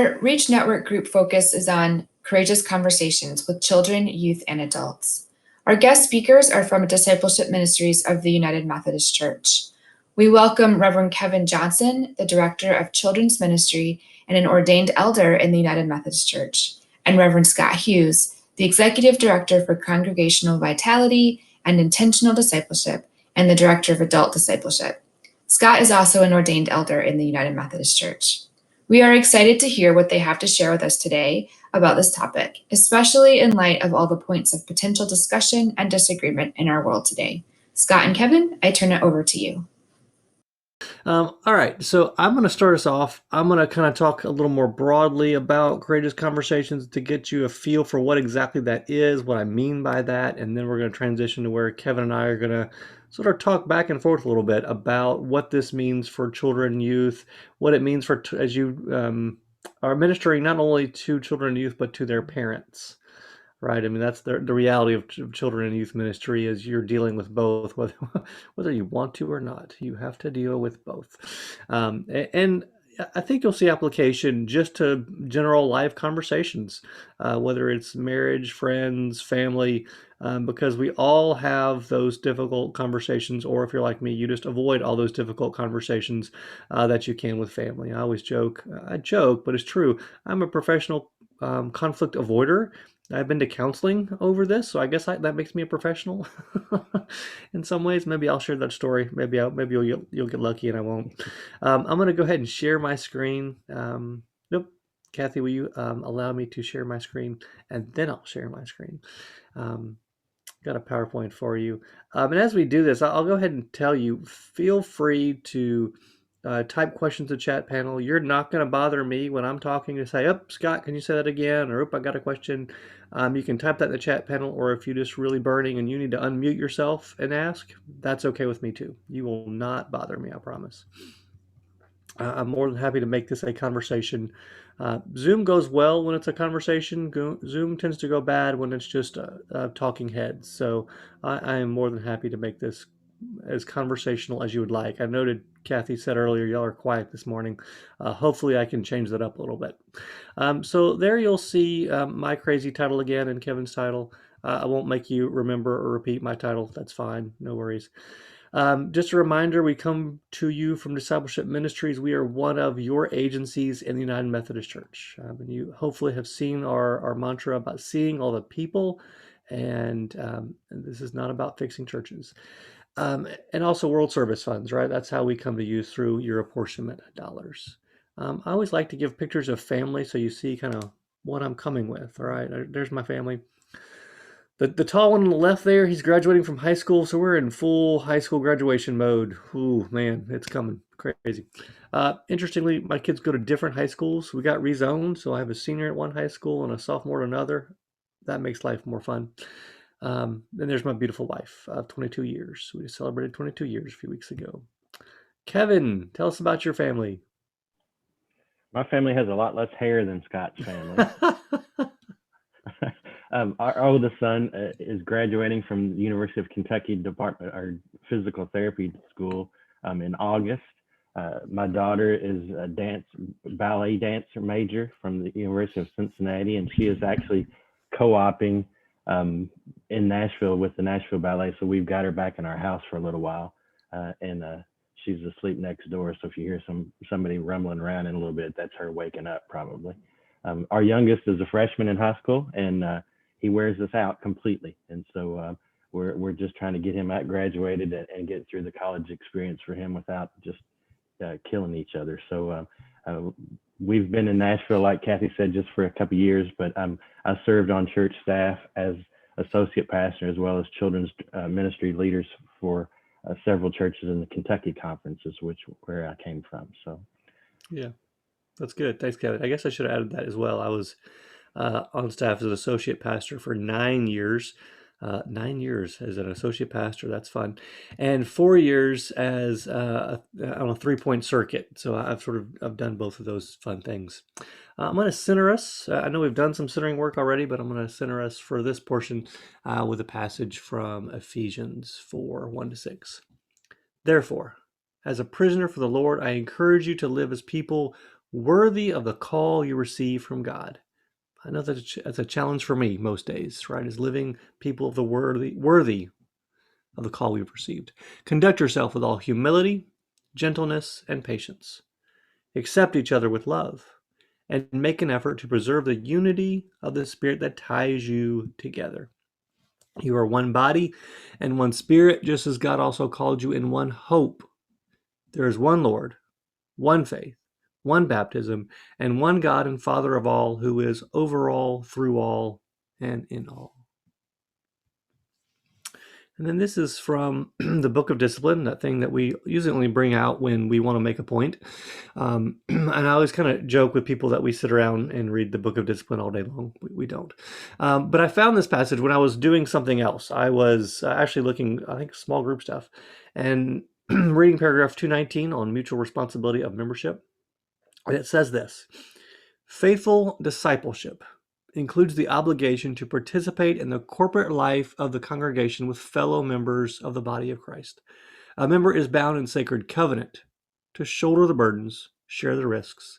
Our Reach Network group focus is on courageous conversations with children, youth, and adults. Our guest speakers are from Discipleship Ministries of the United Methodist Church. We welcome Reverend Kevin Johnson, the Director of Children's Ministry and an ordained elder in the United Methodist Church, and Reverend Scott Hughes, the Executive Director for Congregational Vitality and Intentional Discipleship and the Director of Adult Discipleship. Scott is also an ordained elder in the United Methodist Church. We are excited to hear what they have to share with us today about this topic, especially in light of all the points of potential discussion and disagreement in our world today. Scott and Kevin, I turn it over to you. All right, so I'm going to start us off. I'm going to kind of talk a little more broadly about courageous conversations to get you a feel for what exactly that is, what I mean by that, and then we're going to transition to where Kevin and I are going to sort of talk back and forth a little bit about what this means for children and youth, what it means for as you are ministering not only to children and youth, but to their parents. Right. I mean, that's the reality of children and youth ministry is you're dealing with both, whether you want to or not. You have to deal with both. And I think you'll see application just to general life conversations, whether it's marriage, friends, family, because we all have those difficult conversations. Or if you're like me, you just avoid all those difficult conversations that you can with family. I joke, but it's true. I'm a professional conflict avoider. I've been to counseling over this, so I guess that makes me a professional in some ways. Maybe I'll share that story. Maybe you'll get lucky and I won't. I'm going to go ahead and share my screen. Nope. Kathy, will you allow me to share my screen? And then I'll share my screen. Got a PowerPoint for you. And as we do this, I'll go ahead and tell you, feel free to type questions to chat panel. You're not going to bother me when I'm talking to say, Scott, can you say that again? Or, I got a question. You can type that in the chat panel, or if you're just really burning and you need to unmute yourself and ask, that's okay with me too. You will not bother me, I promise. I'm more than happy to make this a conversation. Zoom goes well when it's a conversation. Zoom tends to go bad when it's just talking heads. So I am more than happy to make this as conversational as you would like. I noted Kathy said earlier, y'all are quiet this morning. Hopefully I can change that up a little bit. So there you'll see my crazy title again and Kevin's title. I won't make you remember or repeat my title. That's fine. No worries. Just a reminder, we come to you from Discipleship Ministries. We are one of your agencies in the United Methodist Church. And you hopefully have seen our mantra about seeing all the people, and this is not about fixing churches. And also World Service Funds, right? That's how we come to you through your apportionment dollars. I always like to give pictures of family so you see kind of what I'm coming with, all right? There's my family. The tall one on the left there, he's graduating from high school, so we're in full high school graduation mode. Ooh, man, it's coming crazy. Interestingly, my kids go to different high schools. We got rezoned, so I have a senior at one high school and a sophomore at another. That makes life more fun. Then there's my beautiful wife of 22 years. We just celebrated 22 years a few weeks ago. Kevin, tell us about your family. My family has a lot less hair than Scott's family. Our oldest son is graduating from the University of Kentucky Department or Physical Therapy School in August. My daughter is a ballet dancer major from the University of Cincinnati, and she is actually co-oping in Nashville with the Nashville Ballet. So we've got her back in our house for a little while, and she's asleep next door. So if you hear somebody rumbling around in a little bit, that's her waking up probably. Our youngest is a freshman in high school, and he wears us out completely. And so we're just trying to get him out graduated and get through the college experience for him without just killing each other. So we've been in Nashville, like Kathy said, just for a couple of years, but I served on church staff as associate pastor as well as children's ministry leaders for several churches in the Kentucky conferences, where I came from. So yeah, that's good. Thanks, Kevin. I guess I should have added that as well. I was on staff as an associate pastor for 9 years. 9 years as an associate pastor, that's fun, and 4 years as on a 3-point circuit. So I've done both of those fun things. I'm going to center us. I know we've done some centering work already, but I'm going to center us for this portion with a passage from Ephesians 4:1-6. Therefore, as a prisoner for the Lord, I encourage you to live as people worthy of the call you receive from God. I know that's a challenge for me most days, right? Is living people of the worthy of the call we've received. Conduct yourself with all humility, gentleness, and patience. Accept each other with love, and make an effort to preserve the unity of the Spirit that ties you together. You are one body and one Spirit, just as God also called you in one hope. There is one Lord, one faith, one baptism, and one God and Father of all, who is over all, through all, and in all. And then this is from the Book of Discipline, that thing that we usually only bring out when we want to make a point. And I always kind of joke with people that we sit around and read the Book of Discipline all day long. We don't. But I found this passage when I was doing something else. I was actually looking, I think, small group stuff, and reading paragraph 219 on mutual responsibility of membership. And it says this: faithful discipleship includes the obligation to participate in the corporate life of the congregation with fellow members of the body of Christ. A member is bound in sacred covenant to shoulder the burdens, share the risks,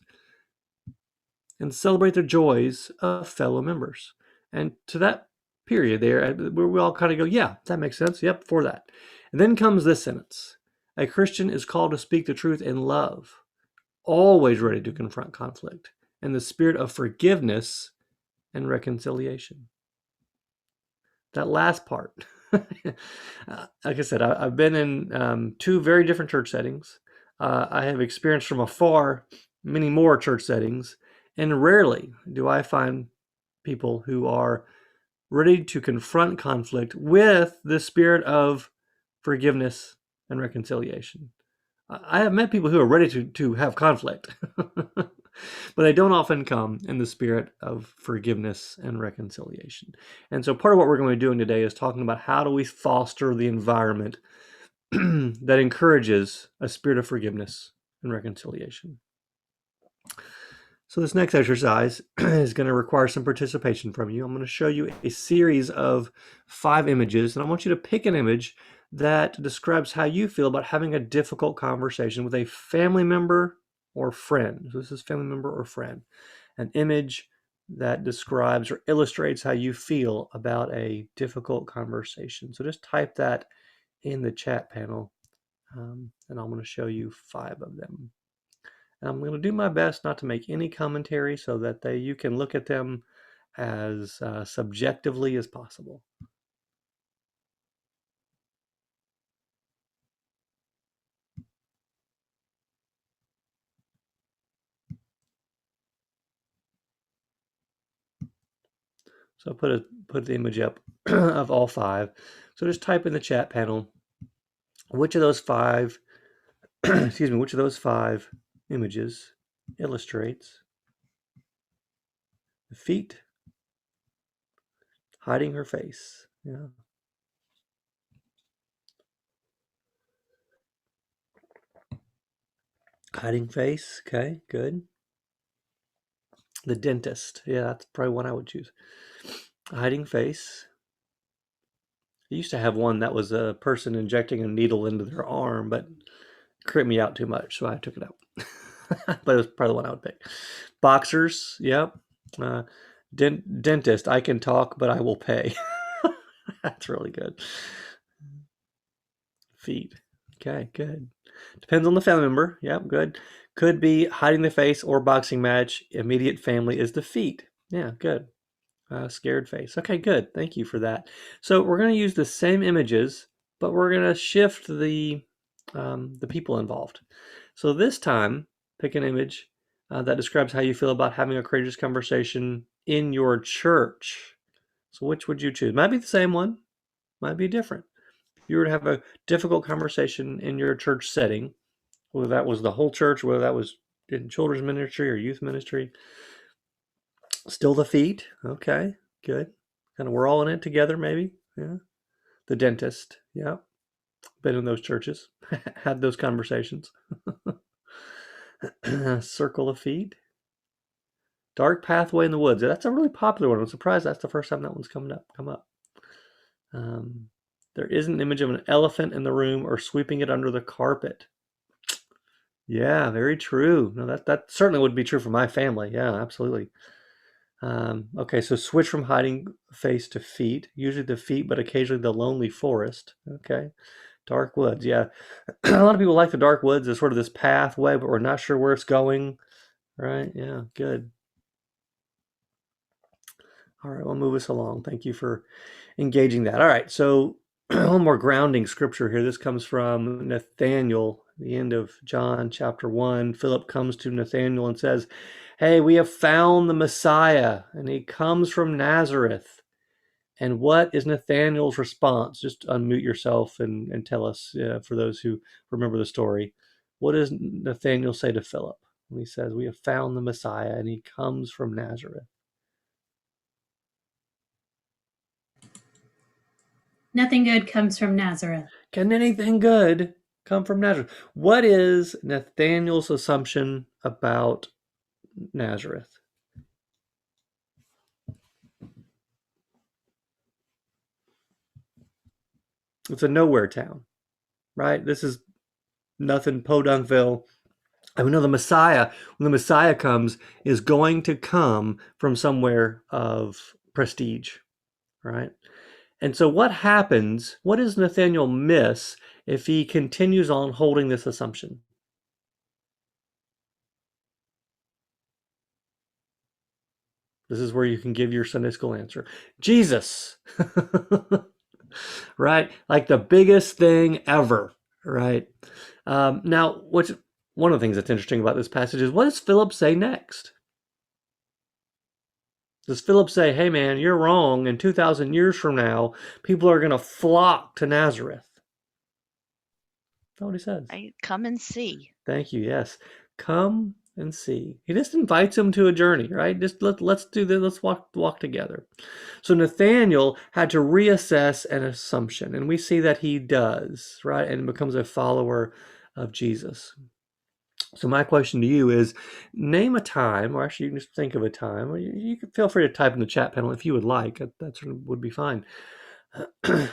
and celebrate the joys of fellow members. And to that period there, where we all kind of go, yeah, that makes sense. Yep, for that. And then comes this sentence: a Christian is called to speak the truth in love, always ready to confront conflict, in the spirit of forgiveness and reconciliation. That last part, like I said, I've been in 2 very different church settings. I have experienced from afar many more church settings, and rarely do I find people who are ready to confront conflict with the spirit of forgiveness and reconciliation. I have met people who are ready to have conflict, but they don't often come in the spirit of forgiveness and reconciliation. And so part of what we're going to be doing today is talking about how do we foster the environment that encourages a spirit of forgiveness and reconciliation. So this next exercise is going to require some participation from you. I'm going to show you a series of 5 images, and I want you to pick an image that describes how you feel about having a difficult conversation with a family member or friend. So this is family member or friend. An image that describes or illustrates how you feel about a difficult conversation. So just type that in the chat panel, and I'm going to show you 5 of them. And I'm going to do my best not to make any commentary so that you can look at them as subjectively as possible. So put the image up of all 5. So just type in the chat panel which of those 5 which of those 5 images illustrates the feet hiding her face. Yeah. Hiding face. Okay, good. The dentist. Yeah, that's probably one I would choose. Hiding face. I used to have one that was a person injecting a needle into their arm, but it creeped me out too much, so I took it out. But it was probably the one I would pick. Boxers, yep. Dentist, I can talk, but I will pay. That's really good. Feet. Okay, good. Depends on the family member. Yep, good. Could be hiding the face or boxing match. Immediate family is the feet. Yeah, good. Scared face. Okay, good. Thank you for that. So we're going to use the same images, but we're going to shift the people involved. So this time, pick an image that describes how you feel about having a courageous conversation in your church. So which would you choose? Might be the same one, might be different. If you were to have a difficult conversation in your church setting, whether that was the whole church, whether that was in children's ministry or youth ministry, still the feet. Okay, good. Kind of we're all in it together, maybe. Yeah. The dentist. Yeah. Been in those churches, had those conversations. Circle of feet. Dark pathway in the woods. That's a really popular one. I'm surprised that's the first time that one's come up. There is an image of an elephant in the room or sweeping it under the carpet. Yeah, very true. No, that certainly would be true for my family. Yeah, absolutely. Okay, so switch from hiding face to feet, usually the feet, but occasionally the lonely forest. Okay, dark woods. Yeah, a lot of people like the dark woods as sort of this pathway, but we're not sure where it's going. Right? Yeah, good. All right, we'll move us along. Thank you for engaging that. All right, so a little more grounding scripture here. This comes from Nathaniel, the end of John chapter 1. Philip comes to Nathaniel and says, "Hey, we have found the Messiah, and he comes from Nazareth." And what is Nathaniel's response? Just unmute yourself and tell us, for those who remember the story. What does Nathaniel say to Philip when he says, "We have found the Messiah, and he comes from Nazareth"? Nothing good comes from Nazareth. Can anything good come from Nazareth? What is Nathaniel's assumption about Nazareth? It's a nowhere town, right? This is nothing, Podunkville. And we know the Messiah, when the Messiah comes, is going to come from somewhere of prestige, right? And so what happens, what does Nathaniel miss if he continues on holding this assumption? This is where you can give your Sunday school answer. Jesus. Right? Like the biggest thing ever, right? Now, what's one of the things that's interesting about this passage is, what does Philip say next? Does Philip say, "Hey man, you're wrong, and 2,000 years from now, people are going to flock to Nazareth"? That's not what he says. Come and see. Thank you. Yes. Come and see. He just invites him to a journey, right? Just let's do this. Let's walk together. So Nathaniel had to reassess an assumption, and we see that he does, right? And becomes a follower of Jesus. So my question to you is, name a time, or actually you can just think of a time, or you can feel free to type in the chat panel if you would like. That would be fine.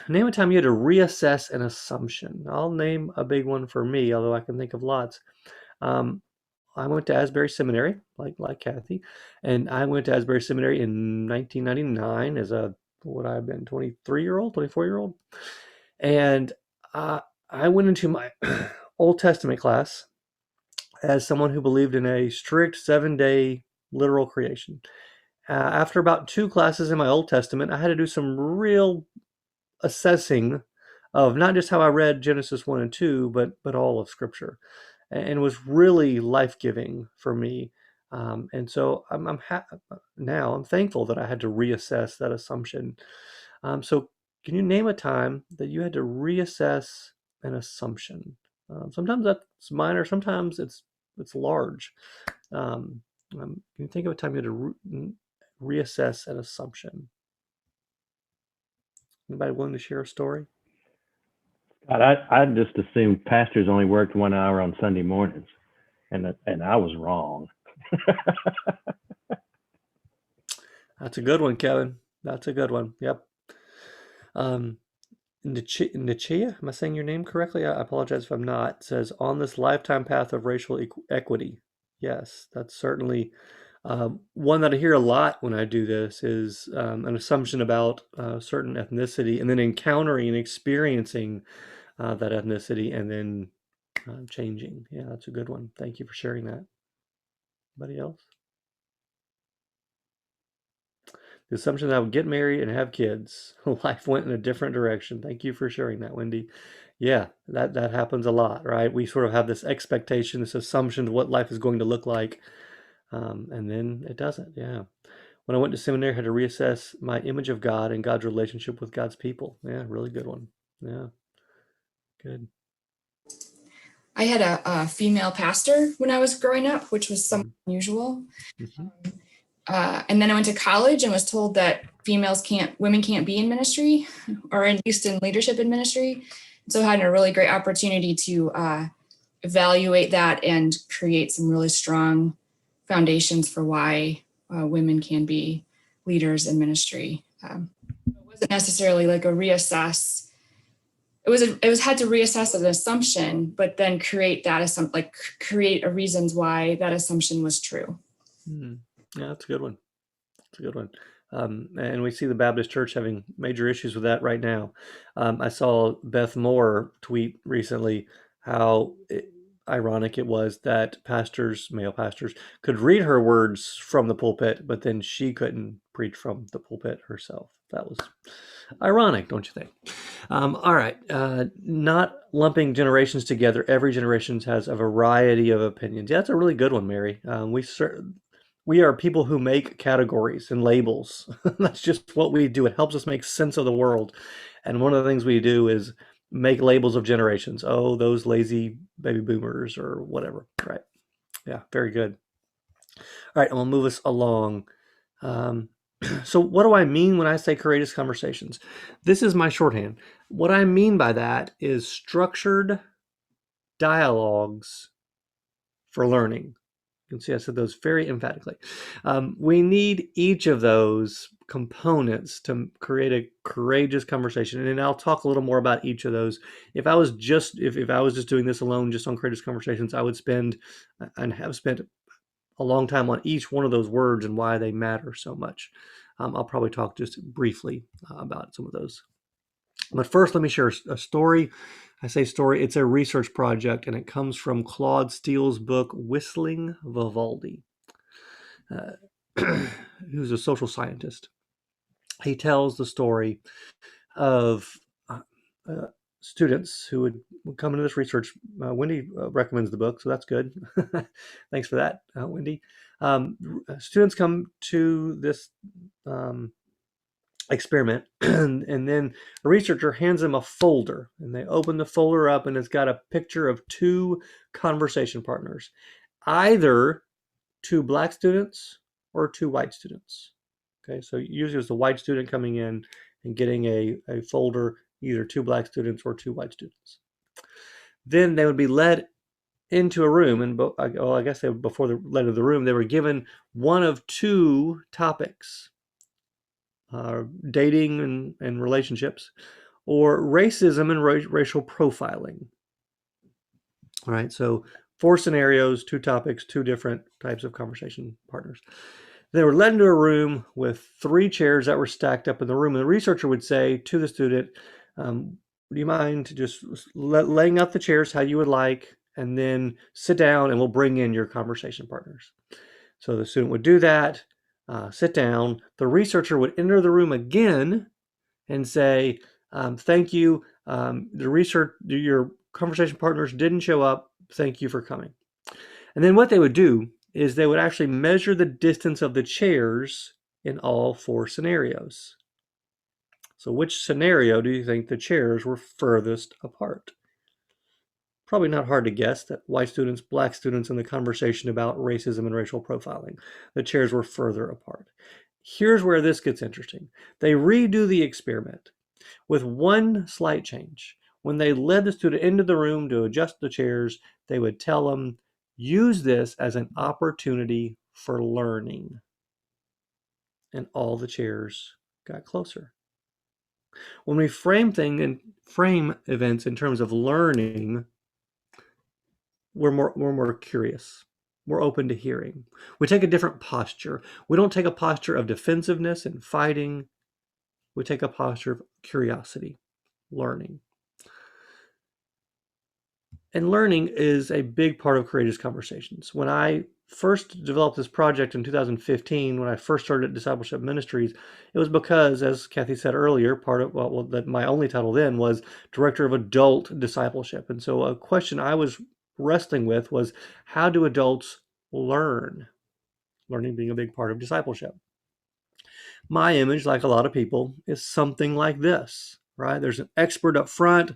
Name a time you had to reassess an assumption. I'll name a big one for me, although I can think of lots. I went to Asbury Seminary, like Kathy, and I went to Asbury Seminary in 1999 as a, what I've been, 23-year-old, 24-year-old, and I went into my Old Testament class as someone who believed in a strict 7-day literal creation. After about 2 classes in my Old Testament, I had to do some real assessing of not just how I read Genesis 1 and 2, but all of Scripture, and was really life-giving for me. And so now I'm thankful that I had to reassess that assumption. So can you name a time that you had to reassess an assumption? Sometimes that's minor, sometimes it's large. Can you think of a time you had to reassess an assumption? Anybody willing to share a story? God, I just assumed pastors only worked 1 hour on Sunday mornings, and I was wrong. That's a good one, Kevin. That's a good one. Yep. Nichia, am I saying your name correctly? I apologize if I'm not. Says, on this lifetime path of racial equity. Yes, that's certainly one that I hear a lot when I do this, is an assumption about certain ethnicity, and then encountering and experiencing that ethnicity, and then changing. Yeah, that's a good one. Thank you for sharing that. Anybody else? The assumption that I would get married and have kids. Life went in a different direction. Thank you for sharing that, Wendy. Yeah, that happens a lot, right? We sort of have this expectation, this assumption of what life is going to look like, and then it doesn't. Yeah. When I went to seminary, I had to reassess my image of God and God's relationship with God's people. Yeah, really good one. Yeah, good. I had a female pastor when I was growing up, which was somewhat unusual. Mm-hmm. And then I went to college and was told that women can't be in ministry, or at least in leadership in ministry. So I had a really great opportunity to evaluate that and create some really strong foundations for why women can be leaders in ministry. It wasn't necessarily like a reassess it was had to reassess an assumption, but then create create a reasons why that assumption was true. Yeah, that's a good one. That's a good one. And we see the Baptist Church having major issues with that right now. I saw Beth Moore tweet recently how ironic it was that pastors, male pastors, could read her words from the pulpit, but then she couldn't preach from the pulpit herself. That was ironic, don't you think? All right. Not lumping generations together. Every generation has a variety of opinions. Yeah, that's a really good one, Mary. We are people who make categories and labels. That's just what we do. It helps us make sense of the world. And one of the things we do is make labels of generations. Oh, those lazy baby boomers or whatever. Right. Yeah, very good. All right, I'm going to move us along. So what do I mean when I say courageous conversations? This is my shorthand. What I mean by that is structured dialogues for learning. You can see I said those very emphatically. We need each of those components to create a courageous conversation. And I'll talk a little more about each of those. If I was just doing this alone, just on courageous conversations, I would spend and have spent a long time on each one of those words and why they matter so much. I'll probably talk just briefly about some of those. But first, let me share a story. I say story, it's a research project, and it comes from Claude Steele's book, Whistling Vivaldi, who's a social scientist. He tells the story of students who would come into this research. Wendy recommends the book, so that's good. Thanks for that, Wendy. Students come to this experiment, and then a researcher hands them a folder, and they open the folder up, and it's got a picture of two conversation partners, either two black students or two white students. Okay, so usually it's the white student coming in and getting a folder, either two black students or two white students. Then they would be led into a room, and I guess before they were led into the room, they were given one of two topics: dating and relationships, or racism and racial profiling. All right, so 4 scenarios, 2 topics, 2 different types of conversation partners. They were led into a room with 3 chairs that were stacked up in the room. And the researcher would say to the student, do you mind just laying out the chairs how you would like, and then sit down and we'll bring in your conversation partners. So the student would do that, sit down. The researcher would enter the room again and say, thank you. Your conversation partners didn't show up. Thank you for coming. And then what they would do is they would actually measure the distance of the chairs in all 4 scenarios. So which scenario do you think the chairs were furthest apart? Probably not hard to guess that white students, black students in the conversation about racism and racial profiling, the chairs were further apart. Here's where this gets interesting. They redo the experiment with one slight change. When they led the student into the room to adjust the chairs, they would tell them, use this as an opportunity for learning. And all the chairs got closer. When we frame events in terms of learning, we're more curious. We're open to hearing. We take a different posture. We don't take a posture of defensiveness and fighting. We take a posture of curiosity, learning. And learning is a big part of courageous conversations. When I first developed this project in 2015, when I first started at Discipleship Ministries, it was because, as Kathy said earlier, my only title then was Director of Adult Discipleship. And so a question I was wrestling with was, how do adults learn? Learning being a big part of discipleship. My image, like a lot of people, is something like this, right? There's an expert up front,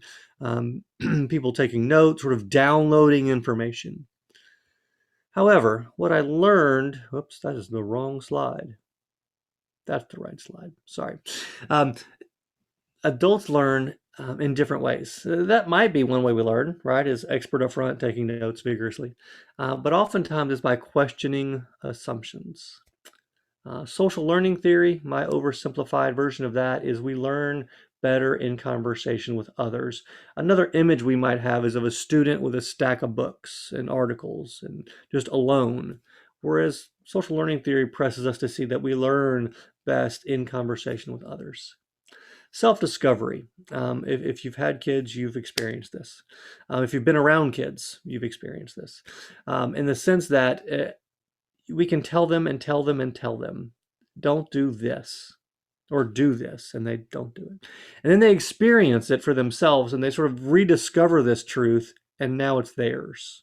people taking notes, sort of downloading information. However, what I learned, whoops, that is the wrong slide. That's the right slide, sorry. Adults learn in different ways. That might be one way we learn, right, is expert up front, taking notes vigorously. But oftentimes it's by questioning assumptions. Social learning theory, my oversimplified version of that, is we learn better in conversation with others. Another image we might have is of a student with a stack of books and articles and just alone, whereas social learning theory presses us to see that we learn best in conversation with others. Self-discovery. If you've had kids, you've experienced this. If you've been around kids, you've experienced this. In the sense that we can tell them and tell them and tell them, don't do this or do this, and they don't do it. And then they experience it for themselves and they sort of rediscover this truth, and now it's theirs,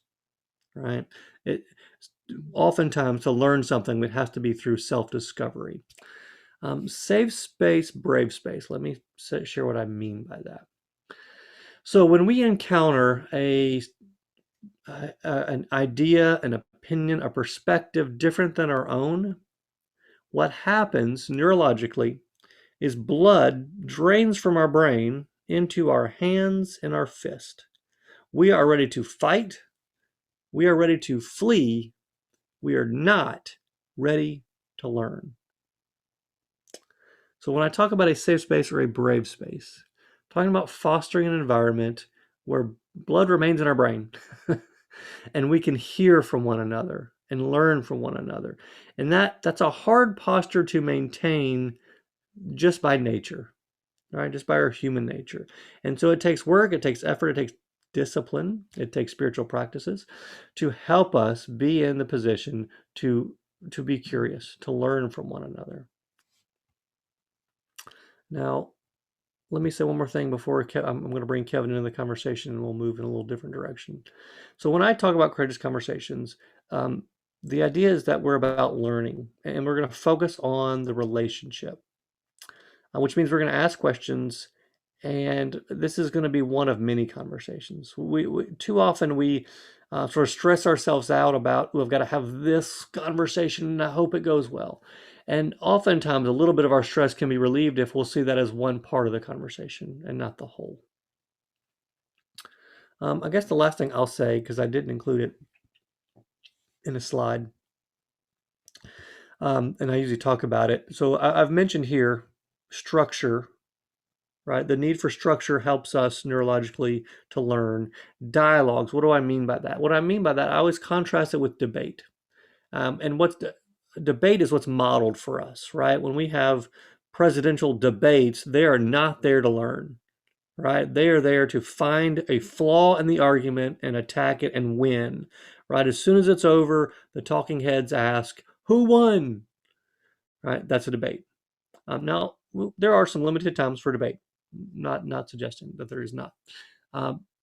right? Oftentimes to learn something, it has to be through self-discovery. Safe space, brave space. Let me share what I mean by that. So when we encounter an idea, an opinion, a perspective different than our own, what happens neurologically is blood drains from our brain into our hands and our fist. We are ready to fight. We are ready to flee. We are not ready to learn. So when I talk about a safe space or a brave space, I'm talking about fostering an environment where blood remains in our brain and we can hear from one another and learn from one another. And that's a hard posture to maintain just by nature, right? Just by our human nature. And so it takes work, it takes effort, it takes discipline, it takes spiritual practices to help us be in the position to be curious, to learn from one another. Now, let me say one more thing before I'm going to bring Kevin into the conversation and we'll move in a little different direction. So when I talk about courageous conversations, the idea is that we're about learning and we're going to focus on the relationship, which means we're going to ask questions. And this is going to be one of many conversations. Too often we sort of stress ourselves out about, we've got to have this conversation and I hope it goes well. And oftentimes a little bit of our stress can be relieved if we'll see that as one part of the conversation and not the whole. I guess the last thing I'll say, because I didn't include it in a slide, and I usually talk about it. So I've mentioned here structure, right? The need for structure helps us neurologically to learn. Dialogues, what do I mean by that? What I mean by that, I always contrast it with debate. And debate is what's modeled for us, right? When we have presidential debates, they are not there to learn, right? They are there to find a flaw in the argument and attack it and win, right? As soon as it's over, the talking heads ask, who won? Right? That's a debate. Now, there are some limited times for debate, not suggesting that there is not.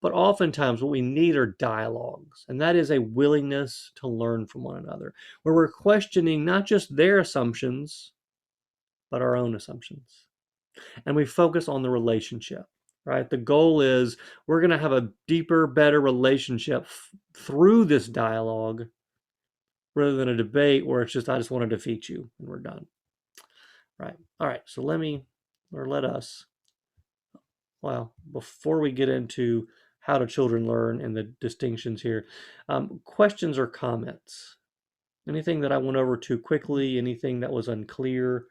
But oftentimes what we need are dialogues, and that is a willingness to learn from one another, where we're questioning not just their assumptions, but our own assumptions. And we focus on the relationship, right? The goal is we're going to have a deeper, better relationship through this dialogue rather than a debate where it's just, I just want to defeat you and we're done. Right. All right. So let us, well, before we get into how do children learn and the distinctions here, questions or comments? Anything that I went over too quickly? Anything that was unclear?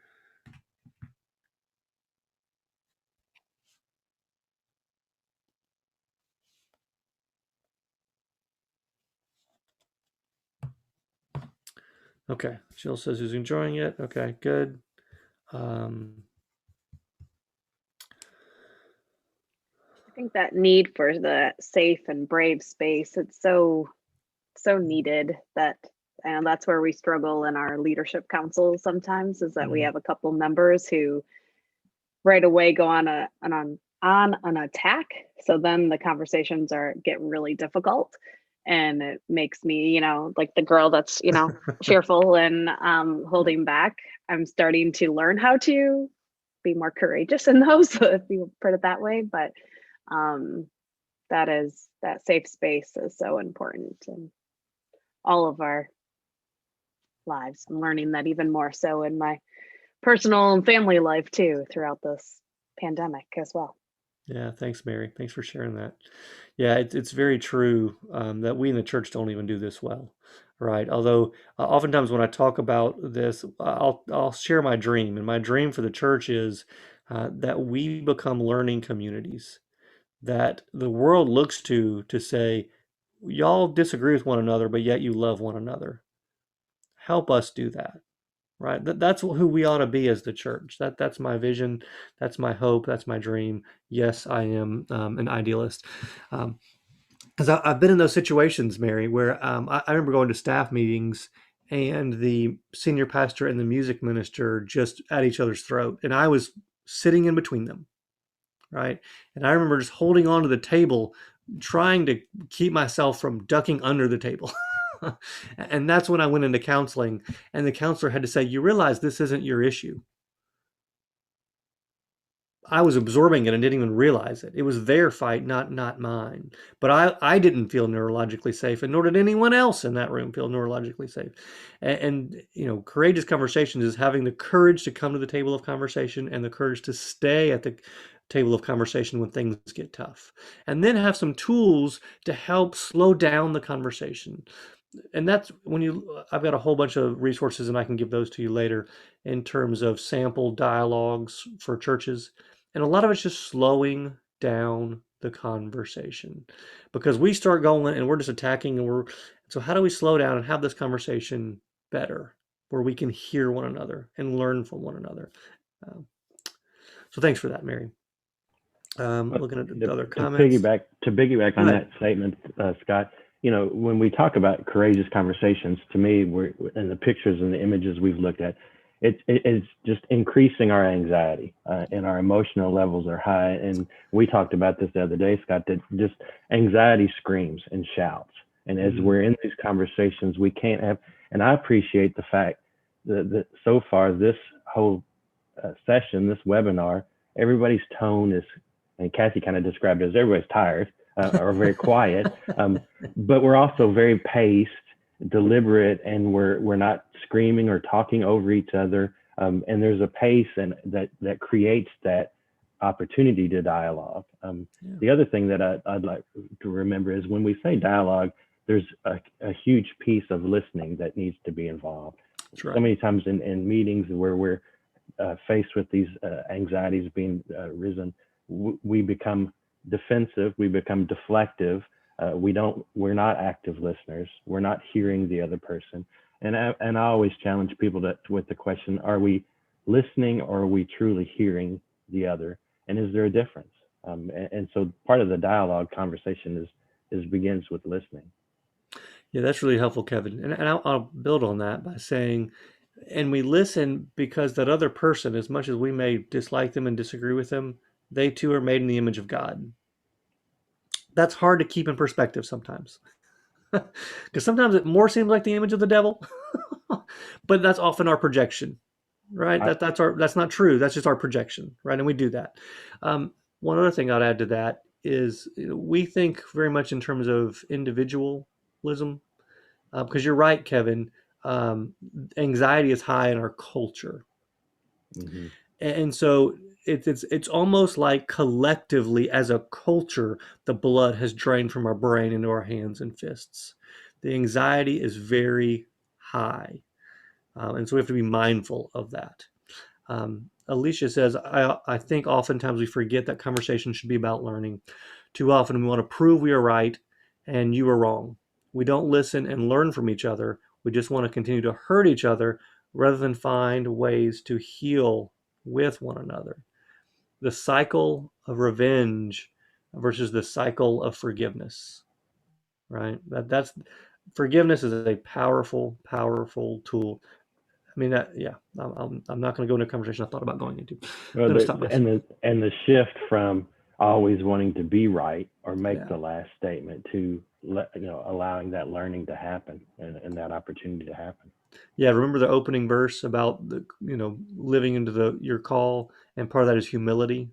Okay. Jill says who's enjoying it. Okay, good. I think that need for the safe and brave space, it's so needed that, and that's where we struggle in our leadership council sometimes, is that we have a couple members who right away go on an attack. So then the conversations get really difficult, and it makes me, like the girl that's, fearful and holding back. I'm starting to learn how to be more courageous in those, if you put it that way. But that safe space is so important in all of our lives. I'm learning that even more so in my personal and family life too, throughout this pandemic as well. Yeah, thanks, Mary. Thanks for sharing that. Yeah, it's very true that we in the church don't even do this well, right? Although oftentimes when I talk about this, I'll share my dream, and my dream for the church is that we become learning communities, that the world looks to say, y'all disagree with one another, but yet you love one another. Help us do that, right? That's who we ought to be as the church. That's my vision. That's my hope. That's my dream. Yes, I am an idealist. Because I've been in those situations, Mary, where I remember going to staff meetings and the senior pastor and the music minister just at each other's throat. And I was sitting in between them, right? And I remember just holding on to the table, trying to keep myself from ducking under the table. And that's when I went into counseling, and the counselor had to say, "You realize this isn't your issue." I was absorbing it and didn't even realize it. It was their fight, not mine. But I didn't feel neurologically safe, and nor did anyone else in that room feel neurologically safe. And courageous conversations is having the courage to come to the table of conversation and the courage to stay at the table of conversation when things get tough, and then have some tools to help slow down the conversation. And that's when I've got a whole bunch of resources, and I can give those to you later in terms of sample dialogues for churches. And a lot of it's just slowing down the conversation, because we start going and we're just attacking, so how do we slow down and have this conversation better, where we can hear one another and learn from one another? So thanks for that, Mary. Looking at the other comments. To piggyback on that statement, Scott, when we talk about courageous conversations, to me, we're in the pictures and the images we've looked at, it's just increasing our anxiety, and our emotional levels are high. And we talked about this the other day, Scott, that just anxiety screams and shouts. And as we're in these conversations, we can't have, and I appreciate the fact that so far this whole session, this webinar, everybody's tone is, and Kathy kind of described it as everybody's tired, or very quiet, but we're also very paced, deliberate, and we're not screaming or talking over each other. And there's a pace and that creates that opportunity to dialogue. The other thing that I'd like to remember is when we say dialogue, there's a huge piece of listening that needs to be involved. That's right. So many times in meetings where we're faced with these anxieties being risen, we become defensive, we become deflective. We're not active listeners. We're not hearing the other person. And I always challenge people with the question, are we listening or are we truly hearing the other? And is there a difference? And so part of the dialogue conversation begins with listening. Yeah, that's really helpful, Kevin. And I'll build on that by saying, and we listen because that other person, as much as we may dislike them and disagree with them, they too are made in the image of God. That's hard to keep in perspective sometimes, because sometimes it more seems like the image of the devil, but that's often our projection, right? That's not true. That's just our projection, right? And we do that. One other thing I'd add to that is we think very much in terms of individualism, because you're right, Kevin. Anxiety is high in our culture, and so it's almost like collectively as a culture, the blood has drained from our brain into our hands and fists. The anxiety is very high, and so we have to be mindful of that. Alicia says, I think oftentimes we forget that conversation should be about learning. Too often we want to prove we are right and you are wrong. We don't listen and learn from each other. We just want to continue to hurt each other rather than find ways to heal with one another. The cycle of revenge versus the cycle of forgiveness, right? That's forgiveness is a powerful, powerful tool. I mean, I'm not going to go into a conversation I thought about going into. Well, and the shift from always wanting to be right or make the last statement to allowing that learning to happen and that opportunity to happen. Yeah, remember the opening verse about living into your call, and part of that is humility.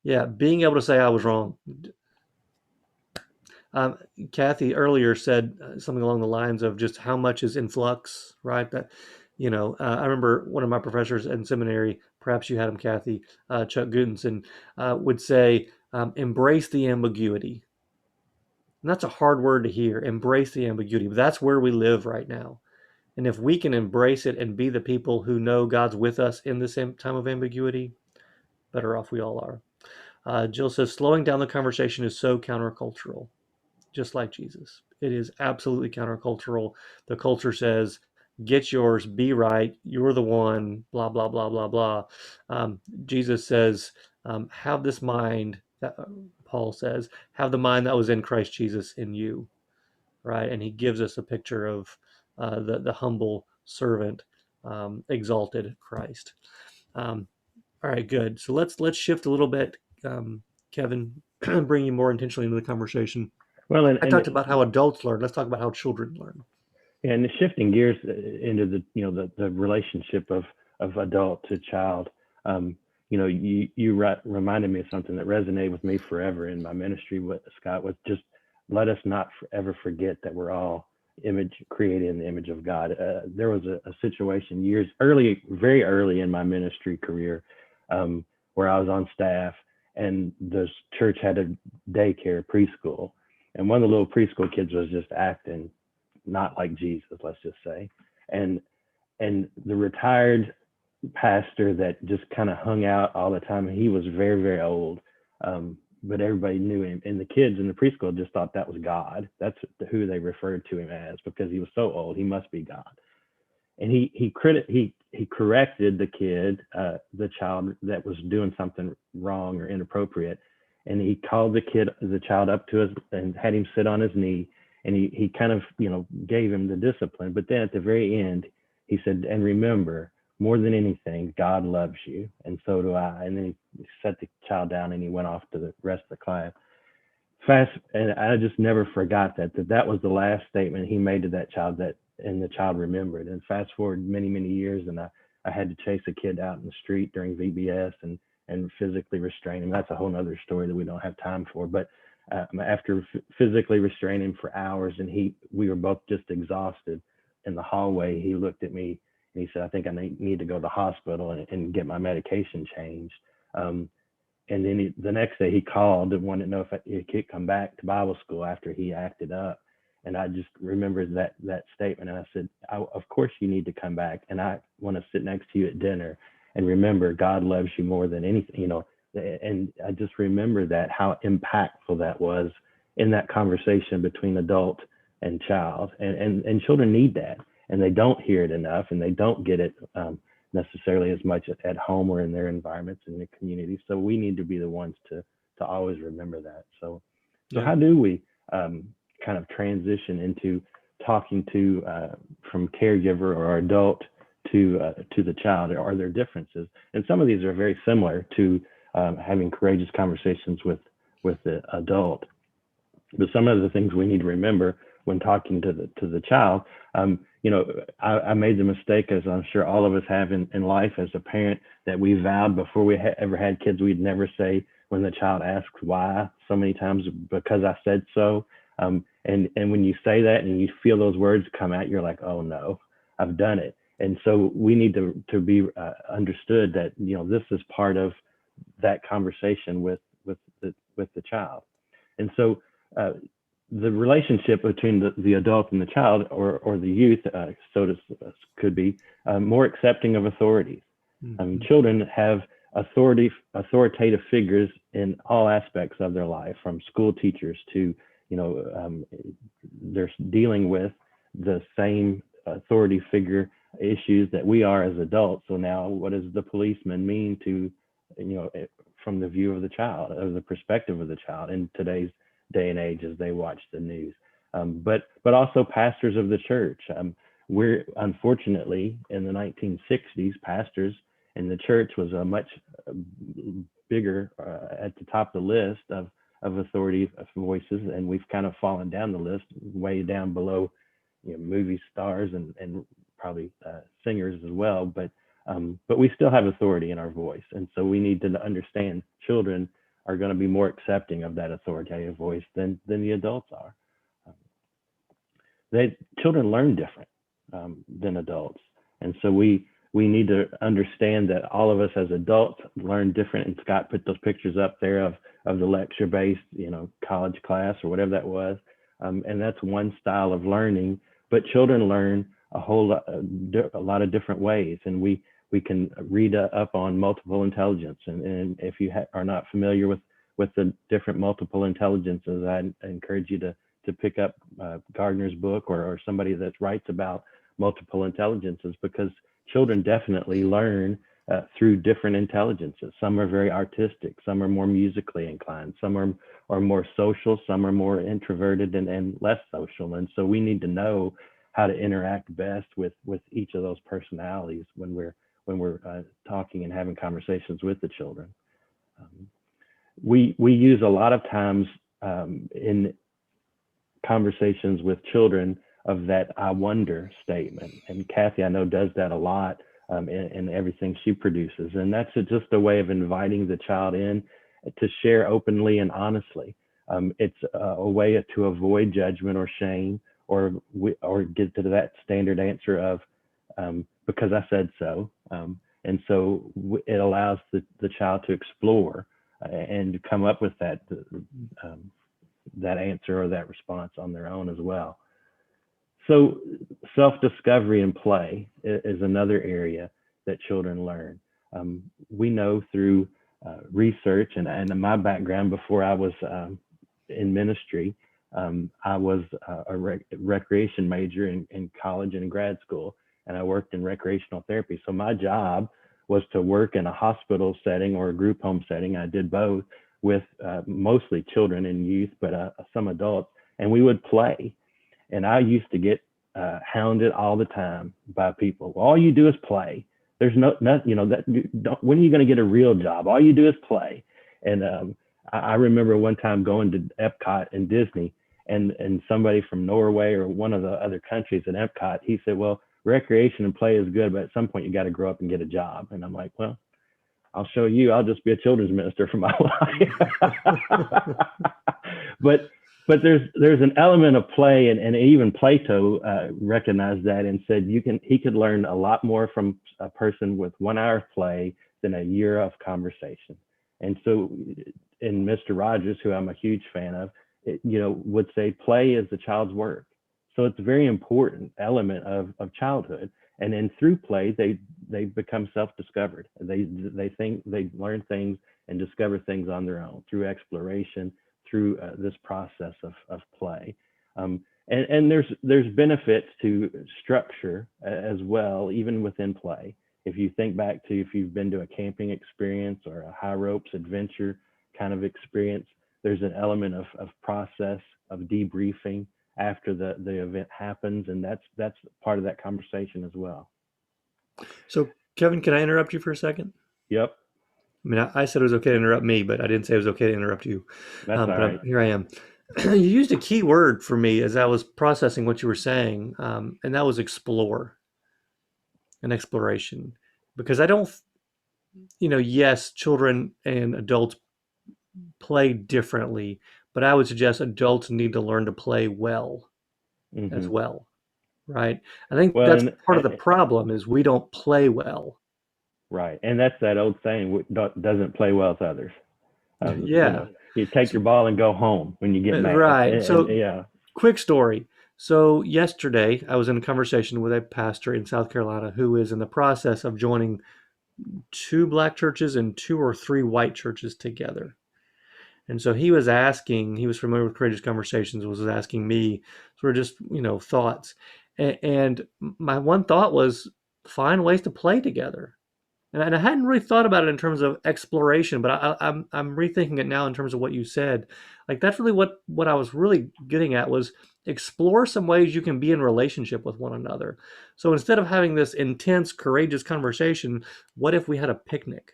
Yeah, being able to say I was wrong. Kathy earlier said something along the lines of just how much is in flux, right? That, I remember one of my professors in seminary, perhaps you had him, Kathy, Chuck Gutenson, would say, embrace the ambiguity. And that's a hard word to hear, embrace the ambiguity, but that's where we live right now. And if we can embrace it and be the people who know God's with us in this time of ambiguity, better off we all are. Jill says, slowing down the conversation is so countercultural, just like Jesus. It is absolutely countercultural. The culture says, get yours, be right, you're the one, blah, blah, blah, blah, blah. Jesus says, have this mind, that, Paul says, have the mind that was in Christ Jesus in you, right? And he gives us a picture of the humble servant, exalted Christ. All right, good. So let's shift a little bit, Kevin, bring you more intentionally into the conversation. Well, I talked about how adults learn. Let's talk about how children learn. and shifting gears into the relationship of adult to child. You reminded me of something that resonated with me forever in my ministry. What Scott was just, let us not ever forget that we're all created in the image of God. There was a situation very early in my ministry career, where I was on staff, and the church had a daycare preschool, and one of the little preschool kids was just acting not like Jesus, let's just say. And the retired pastor that just kind of hung out all the time, he was very, very old. But everybody knew him, and the kids in the preschool just thought that was God. That's who they referred to him as, because he was so old, he must be God. And he corrected the kid, the child that was doing something wrong or inappropriate. And he called the child up to us and had him sit on his knee. And he kind of, gave him the discipline. But then at the very end, he said, and remember, more than anything, God loves you, and so do I. And then he set the child down and he went off to the rest of the class. And I just never forgot that was the last statement he made to that child, and the child remembered. And fast forward many, many years, and I had to chase a kid out in the street during VBS and physically restrain him. That's a whole other story that we don't have time for. But after physically restraining him for hours, and we were both just exhausted in the hallway, he looked at me and he said, I think I need to go to the hospital and get my medication changed. And then the next day he called and wanted to know if he could come back to Bible school after he acted up. And I just remembered that statement. And I said, of course you need to come back. And I want to sit next to you at dinner and remember God loves you more than anything, And I just remember how impactful that was in that conversation between adult and child. And children need that. And they don't hear it enough, and they don't get it necessarily as much at home or in their environments in the community. So we need to be the ones to always remember that. So how do we kind of transition into talking to from caregiver or adult to the child? Are there differences? And some of these are very similar to having courageous conversations with the adult. But some of the things we need to remember when talking to the child, I made the mistake, as I'm sure all of us have in life as a parent, that we vowed before we ever had kids, we'd never say, when the child asks why, so many times, because I said so. And when you say that and you feel those words come out, you're like, oh no, I've done it. And so we need to be understood that, this is part of that conversation with the child. And so the relationship between the adult and the child, or the youth, could be more accepting of authorities. Mm-hmm. Children have authoritative figures in all aspects of their life, from school teachers to, they're dealing with the same authority figure issues that we are as adults. So now, what does the policeman mean to, from the view of the child, or the perspective of the child in today's day and age as they watch the news? But also pastors of the church. We're unfortunately in the 1960s, pastors in the church was a much bigger at the top of the list of authority voices, and we've kind of fallen down the list, way down below, movie stars and probably singers as well. But we still have authority in our voice, and so we need to understand children are going to be more accepting of that authoritative voice than the adults are. Children learn different than adults, and so we need to understand that all of us as adults learn different. And Scott put those pictures up there of the lecture-based, college class or whatever that was, and that's one style of learning. But children learn a lot of different ways, and we we can read up on multiple intelligence. And if you are not familiar with the different multiple intelligences, I encourage you to pick up Gardner's book or somebody that writes about multiple intelligences, because children definitely learn through different intelligences. Some are very artistic, some are more musically inclined, some are more social, some are more introverted and less social. And so we need to know how to interact best with each of those personalities when we're talking and having conversations with the children. We use a lot of times in conversations with children of that "I wonder" statement, and Kathy, I know, does that a lot in everything she produces, and that's just a way of inviting the child in to share openly and honestly. It's a way to avoid judgment or shame, or get to that standard answer of because I said so. And so it allows the child to explore and come up with that answer or that response on their own as well. So self-discovery and play is another area that children learn. We know through research and my background before I was in ministry, I was a recreation major in college and in grad school, and I worked in recreational therapy. So my job was to work in a hospital setting or a group home setting. I did both with mostly children and youth, but some adults, and we would play. And I used to get hounded all the time by people. Well, all you do is play. There's no you know, when are you going to get a real job? All you do is play. And I remember one time going to Epcot and Disney, and somebody from Norway or one of the other countries in Epcot, he said, well, recreation and play is good, but at some point you got to grow up and get a job. And I'm like, well, I'll show you. I'll just be a children's minister for my life. But there's an element of play, and even Plato recognized that and said he could learn a lot more from a person with 1 hour of play than a year of conversation. And so, in Mr. Rogers, who I'm a huge fan of, would say play is the child's work. So it's a very important element of childhood. And then through play, they become self-discovered. They learn things and discover things on their own through exploration, through this process of play. And there's benefits to structure as well, even within play. If you think back to if you've been to a camping experience or a high ropes adventure kind of experience, there's an element of process, of debriefing after the event happens, and that's part of that conversation as well. So, Kevin, can I interrupt you for a second? Yep. I mean, I said it was okay to interrupt me, but I didn't say it was okay to interrupt you. That's all right. Here I am. You used a key word for me as I was processing what you were saying, and that was explore and exploration. Because I don't, yes, children and adults play differently, but I would suggest adults need to learn to play well as well, right? I think that's part of the problem is we don't play well. Right, and that's that old saying, doesn't play well with others. Yeah. You take your ball and go home when you get mad. Right. So, quick story. So yesterday, I was in a conversation with a pastor in South Carolina who is in the process of joining 2 black churches and 2 or 3 white churches together. And so he was familiar with Courageous Conversations, was asking me sort of just, thoughts. And my one thought was find ways to play together. And I hadn't really thought about it in terms of exploration, but I'm rethinking it now in terms of what you said. Like that's really what I was really getting at was explore some ways you can be in relationship with one another. So instead of having this intense, courageous conversation, what if we had a picnic?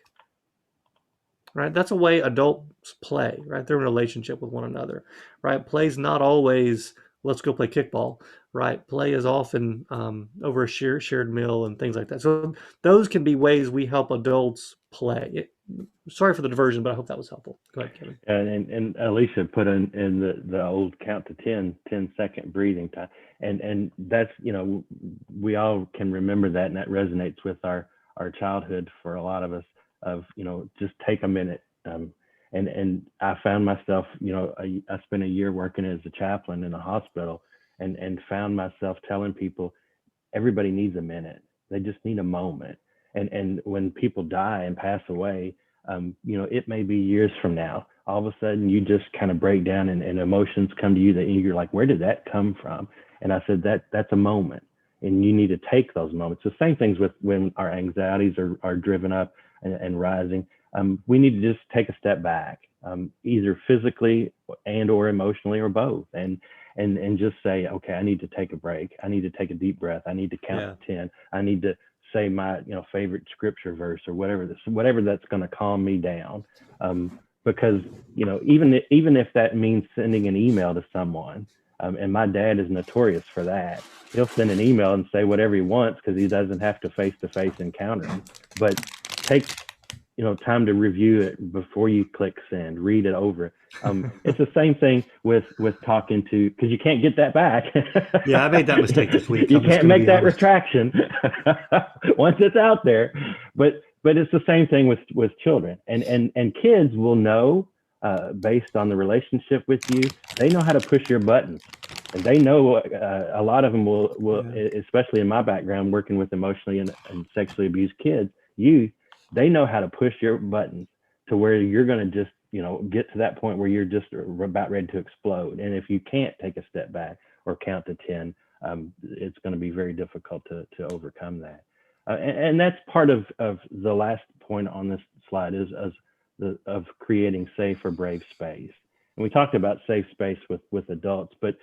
Right? That's a way adults play, right? They're in a relationship with one another, right? Play's not always, let's go play kickball, right? Play is often over a shared meal and things like that. So those can be ways we help adults play. Sorry for the diversion, but I hope that was helpful. Go ahead, Kevin. And Alicia put in the old count to 10-second breathing time. And that's, we all can remember that, and that resonates with our childhood for a lot of us of, just take a minute. And I found myself, I spent a year working as a chaplain in a hospital and found myself telling people, everybody needs a minute. They just need a moment. And when people die and pass away, it may be years from now. All of a sudden, you just kind of break down, and emotions come to you that you're like, where did that come from? And I said, that's a moment, and you need to take those moments. The same things with when our anxieties are driven up and rising. We need to just take a step back, either physically and or emotionally or both, and just say, okay, I need to take a break. I need to take a deep breath. I need to count to 10. I need to say my favorite scripture verse or whatever that's going to calm me down. Because even if that means sending an email to someone, and my dad is notorious for that. He'll send an email and say whatever he wants because he doesn't have to face-to-face encounter him. But take time to review it before you click send. Read it over. It's the same thing with talking to, because you can't get that back. Yeah, I made that mistake this week. You can't make that retraction once it's out there. But it's the same thing with children, and kids will know, based on the relationship with you. They know how to push your buttons, and they know a lot of them will, especially in my background working with emotionally and sexually abused kids, youth. They know how to push your buttons to where you're going to just, get to that point where you're just about ready to explode. And if you can't take a step back or count to 10, it's going to be very difficult to overcome that. And that's part of the last point on this slide is of creating safe or brave space. And we talked about safe space with adults, but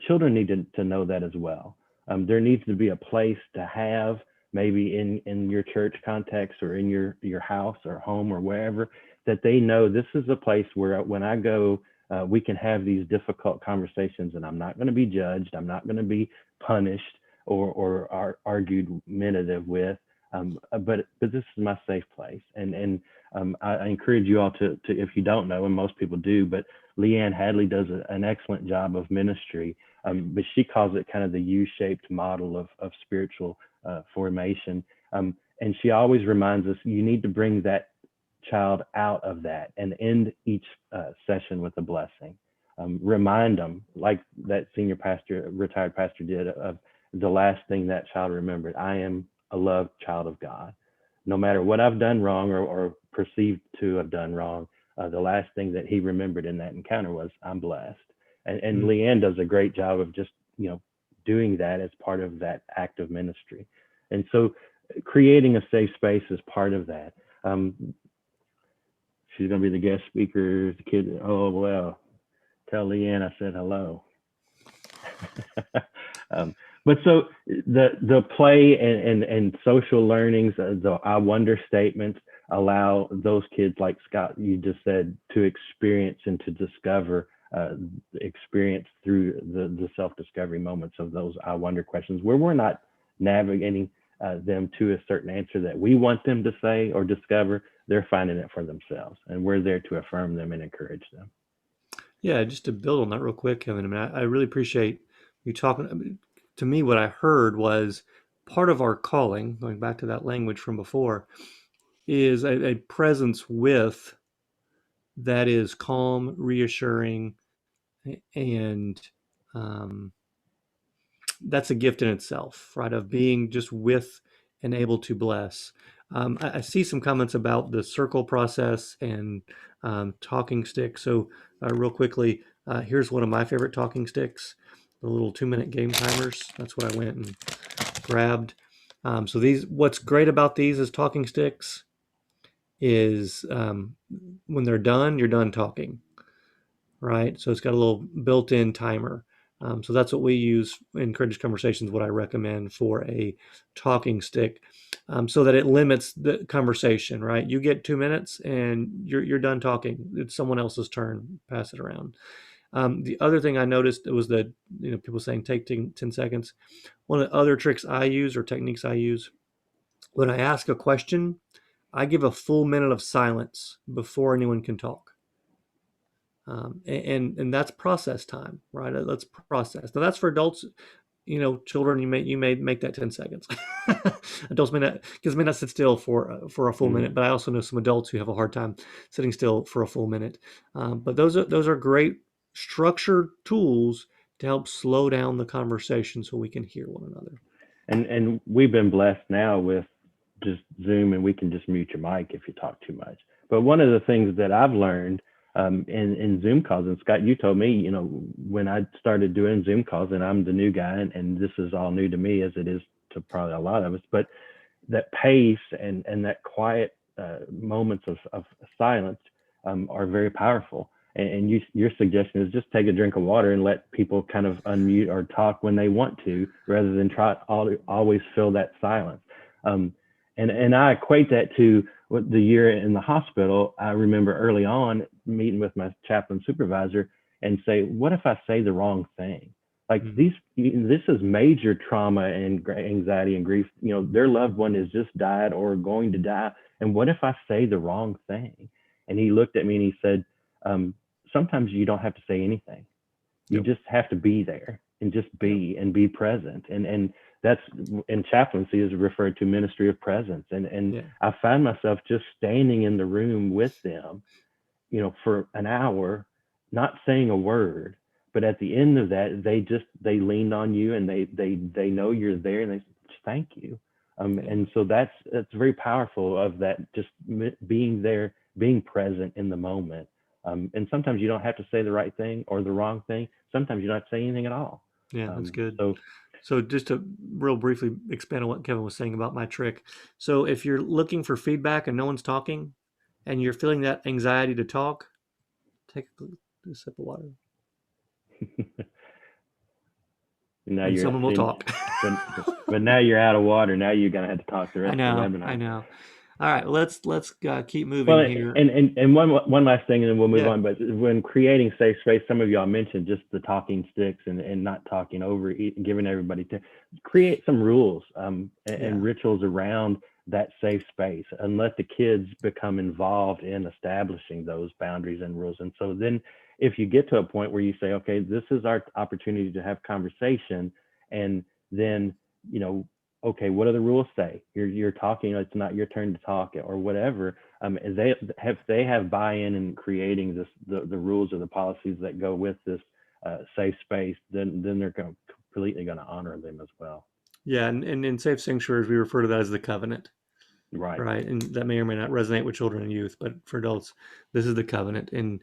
children need to know that as well. There needs to be a place to have, maybe in your church context or in your house or home or wherever, that they know this is a place where when I go, we can have these difficult conversations, and I'm not going to be judged. I'm not going to be punished or argumentative with, but this is my safe place. And I encourage you all to, if you don't know, and most people do, but Leanne Hadley does an excellent job of ministry, but she calls it kind of the U-shaped model of spiritual formation. And she always reminds us, you need to bring that child out of that and end each session with a blessing. Remind them, like that senior pastor, retired pastor did, of the last thing that child remembered. I am a loved child of God. No matter what I've done wrong or perceived to have done wrong, the last thing that he remembered in that encounter was, I'm blessed. And Leanne does a great job of just, doing that as part of that act of ministry. And so creating a safe space is part of that. She's going to be the guest speaker. The kid, oh, well, tell Leanne I said hello. But so the play and social learnings, the I wonder statements allow those kids, like Scott, you just said, to experience and to discover, experience through the self-discovery moments of those I wonder questions, where we're not navigating them to a certain answer that we want them to say or discover. They're finding it for themselves, and we're there to affirm them and encourage them. Yeah, just to build on that real quick, Kevin, I mean, I really appreciate you talking. I mean, to me, what I heard was part of our calling, going back to that language from before, is a presence with that is calm, reassuring, and that's a gift in itself, right? Of being just with and able to bless. I see some comments about the circle process and talking sticks. So real quickly, here's one of my favorite talking sticks, the little 2-minute game timers. That's what I went and grabbed. So these, what's great about these is talking sticks is when they're done, you're done talking, right? So it's got a little built-in timer. So that's what we use in Courageous Conversations, what I recommend for a talking stick, so that it limits the conversation, right? You get 2 minutes and you're done talking. It's someone else's turn. Pass it around. The other thing I noticed was that, people saying take 10 seconds. One of the other tricks I use or techniques I use, when I ask a question, I give a full minute of silence before anyone can talk. And that's process time, right? Let's process. Now that's for adults. Children, you may make that 10 seconds. Adults may not sit still for a full minute, but I also know some adults who have a hard time sitting still for a full minute. But those are great structured tools to help slow down the conversation so we can hear one another. And we've been blessed now with just Zoom and we can just mute your mic if you talk too much. But one of the things that I've learned in Zoom calls, and Scott, you told me, you know, when I started doing Zoom calls, and I'm the new guy, and this is all new to me as it is to probably a lot of us, but that pace and that quiet moments of silence are very powerful. And your suggestion is just take a drink of water and let people kind of unmute or talk when they want to, rather than try always fill that silence. And I equate that to what the year in the hospital. I remember early on meeting with my chaplain supervisor and say, what if I say the wrong thing? Like this is major trauma and anxiety and grief. You know, their loved one has just died or going to die. And what if I say the wrong thing? And he looked at me and he said, sometimes you don't have to say anything. You just have to be there and just be and be present. And that's in chaplaincy is referred to ministry of presence. And I find myself just standing in the room with them, you know, for an hour, not saying a word, but at the end of that, they leaned on you and they know you're there and they thank you. And so that's very powerful of that, just being there, being present in the moment. And sometimes you don't have to say the right thing or the wrong thing. Sometimes you don't have to say anything at all. Yeah, that's good. So just to real briefly expand on what Kevin was saying about my trick. So if you're looking for feedback and no one's talking and you're feeling that anxiety to talk, take a sip of water. And someone will talk. But now you're out of water. Now you're going to have to talk the rest of the webinar. I know. All right, let's keep moving here. And one last thing, and then we'll move on. But when creating safe space, some of y'all mentioned just the talking sticks and not talking over, giving everybody to create some rules and rituals around that safe space, and let the kids become involved in establishing those boundaries and rules. And so then, if you get to a point where you say, okay, this is our opportunity to have conversation, and then, you know, okay, what do the rules say? You're talking, it's not your turn to talk or whatever. They have buy-in in creating the rules or the policies that go with this safe space, then they're completely going to honor them as well. Yeah, and in safe sanctuaries, we refer to that as the covenant. Right. And that may or may not resonate with children and youth, but for adults, this is the covenant. And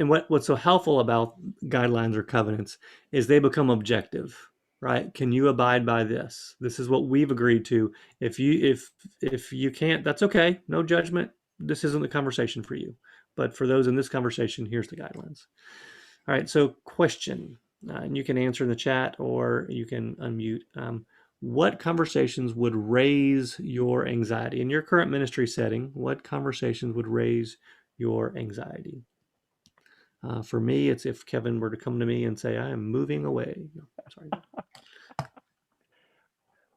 what's so helpful about guidelines or covenants is they become objective. Right? Can you abide by this? This is what we've agreed to. If you can't, that's okay. No judgment. This isn't the conversation for you. But for those in this conversation, here's the guidelines. All right. So question, and you can answer in the chat or you can unmute. What conversations would raise your anxiety in your current ministry setting? What conversations would raise your anxiety? For me, it's if Kevin were to come to me and say, I am moving away. No, sorry.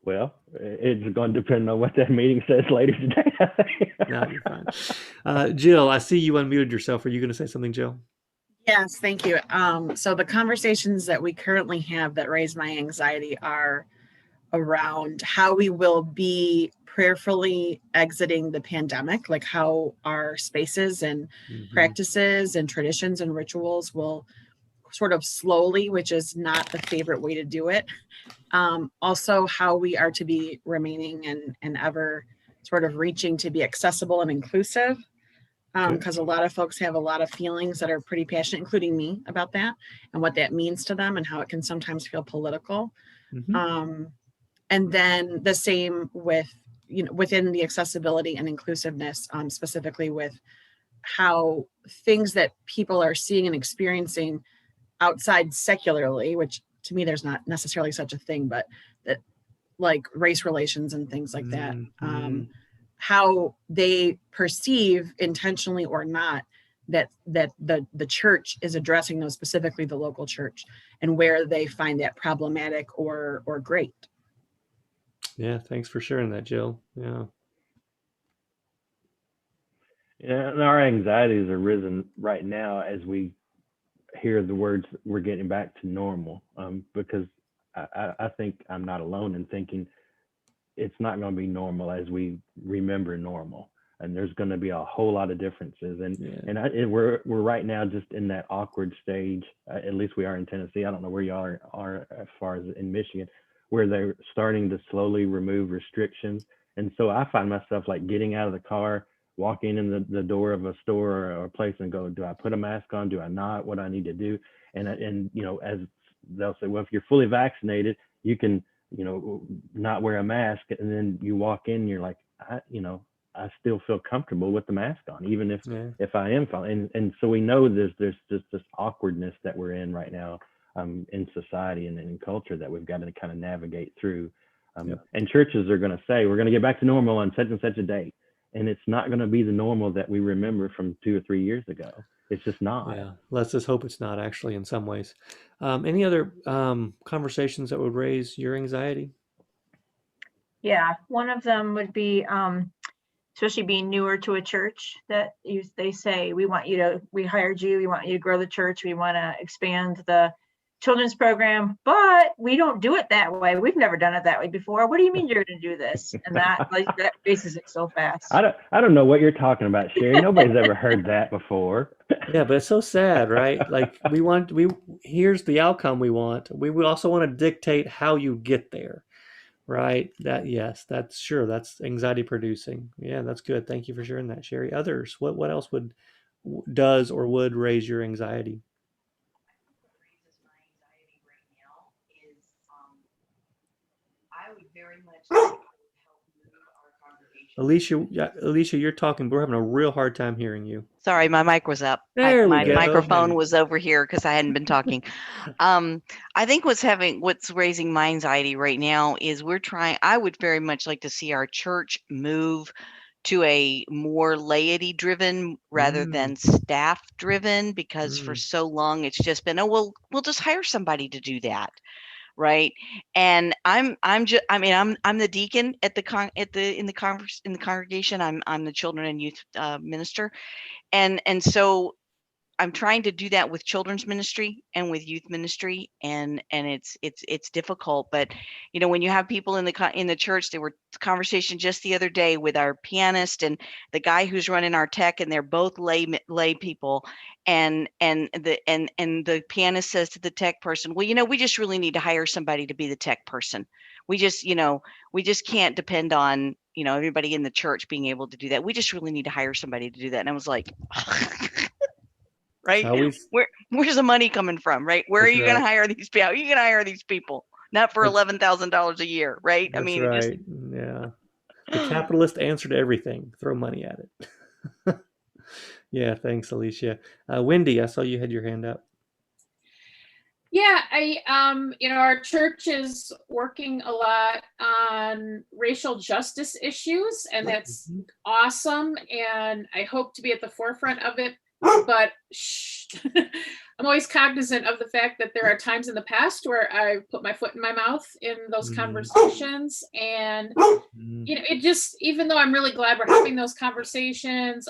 Well, it's going to depend on what that meeting says later today. No, you're fine. Jill, I see you unmuted yourself. Are you going to say something, Jill? Yes, thank you. So the conversations that we currently have that raise my anxiety are around how we will be prayerfully exiting the pandemic, like how our spaces and practices and traditions and rituals will sort of slowly, which is not the favorite way to do it. Also how we are to be remaining and ever sort of reaching to be accessible and inclusive. Because a lot of folks have a lot of feelings that are pretty passionate, including me, about that and what that means to them and how it can sometimes feel political. And then the same with, you know, within the accessibility and inclusiveness, specifically with how things that people are seeing and experiencing outside secularly, which to me, there's not necessarily such a thing, but that like race relations and things like that, how they perceive intentionally or not that the church is addressing those, specifically the local church, and where they find that problematic or great. Yeah, thanks for sharing that, Jill. Yeah. Yeah, and our anxieties are risen right now as we hear the words we're getting back to normal, because I think I'm not alone in thinking it's not going to be normal as we remember normal, and there's going to be a whole lot of differences, and we're right now just in that awkward stage. At least we are in Tennessee. I don't know where you are as far as in Michigan, where they're starting to slowly remove restrictions, And so I find myself like getting out of the car, walking in the door of a store or a place and go, do I put a mask on? Do I not? What do I need to do? And you know, as they'll say, well, if you're fully vaccinated, you can, you know, not wear a mask. And then you walk in, and you're like, I still feel comfortable with the mask on, even if I am fine. And so we know there's just this awkwardness that we're in right now in society and in culture that we've got to kind of navigate through. And churches are going to say, we're going to get back to normal on such and such a date. And it's not going to be the normal that we remember from 2 or 3 years ago. It's just not. Yeah, let's just hope it's not actually in some ways. Any other conversations that would raise your anxiety? Yeah, one of them would be, especially being newer to a church, that they say, we hired you, we want you to grow the church, we want to expand the children's program, but we don't do it that way. We've never done it that way before. What do you mean you're going to do this? And that faces it so fast. I don't know what you're talking about, Sherry. Nobody's ever heard that before. Yeah, but it's so sad, right? Like here's the outcome we want. We also want to dictate how you get there, right? That's anxiety producing. Yeah, that's good. Thank you for sharing that, Sherry. Others, what else does or would raise your anxiety? I would very much like to help move our congregation. Alicia, you're talking, but we're having a real hard time hearing you. Sorry, my mic was up. There we My go. microphone was over here because I hadn't been talking. I think what's raising my anxiety right now is I would very much like to see our church move to a more laity driven rather than staff driven, because for so long it's just been, we'll just hire somebody to do that. Right. And I'm the deacon in the congregation. I'm the children and youth minister. And so I'm trying to do that with children's ministry and with youth ministry, and it's difficult. But when you have people in the church, there were conversation just the other day with our pianist and the guy who's running our tech, and they're both lay people, and the pianist says to the tech person, well, we just really need to hire somebody to be the tech person. We just can't depend on everybody in the church being able to do that. We just really need to hire somebody to do that. And I was like, right? Where's the money coming from, right? Where are you going to hire these people? How are you going to hire these people? Not for $11,000 a year, right? That's right. Yeah. The capitalist answer to everything. Throw money at it. Yeah, thanks, Alicia. Wendy, I saw you had your hand up. Yeah, our church is working a lot on racial justice issues, and that's awesome. And I hope to be at the forefront of it. But I'm always cognizant of the fact that there are times in the past where I put my foot in my mouth in those conversations. And, it just, even though I'm really glad we're having those conversations,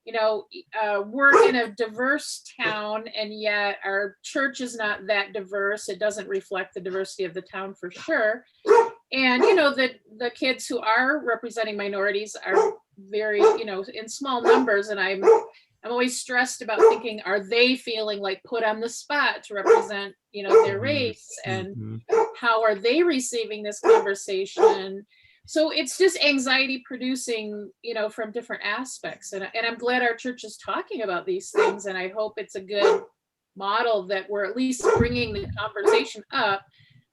we're in a diverse town, and yet our church is not that diverse. It doesn't reflect the diversity of the town for sure. And, the kids who are representing minorities are very, in small numbers. And I'm always stressed about thinking, are they feeling like put on the spot to represent, their race, and how are they receiving this conversation? So it's just anxiety producing, from different aspects. And I'm glad our church is talking about these things. And I hope it's a good model that we're at least bringing the conversation up.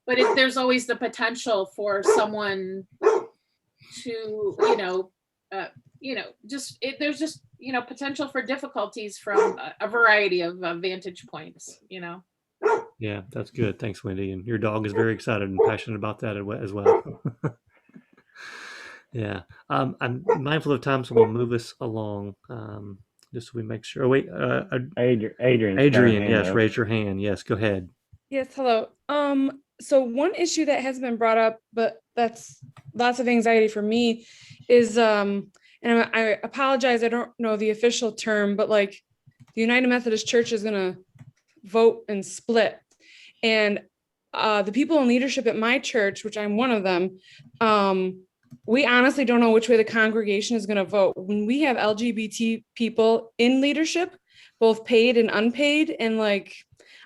But there's always the potential for someone to, there's just, potential for difficulties from a variety of vantage points, Yeah, that's good. Thanks, Wendy. And your dog is very excited and passionate about that as well. Yeah. I'm mindful of time, so we'll move us along. Just so we make sure. Oh, wait. Adrian, yes, raise your hand. Yes, go ahead. Yes, hello. So one issue that has been brought up, but that's lots of anxiety for me, is and I apologize, I don't know the official term, but like the United Methodist Church is going to vote and split. And the people in leadership at my church, which I'm one of them, we honestly don't know which way the congregation is going to vote. When we have LGBT people in leadership, both paid and unpaid, and like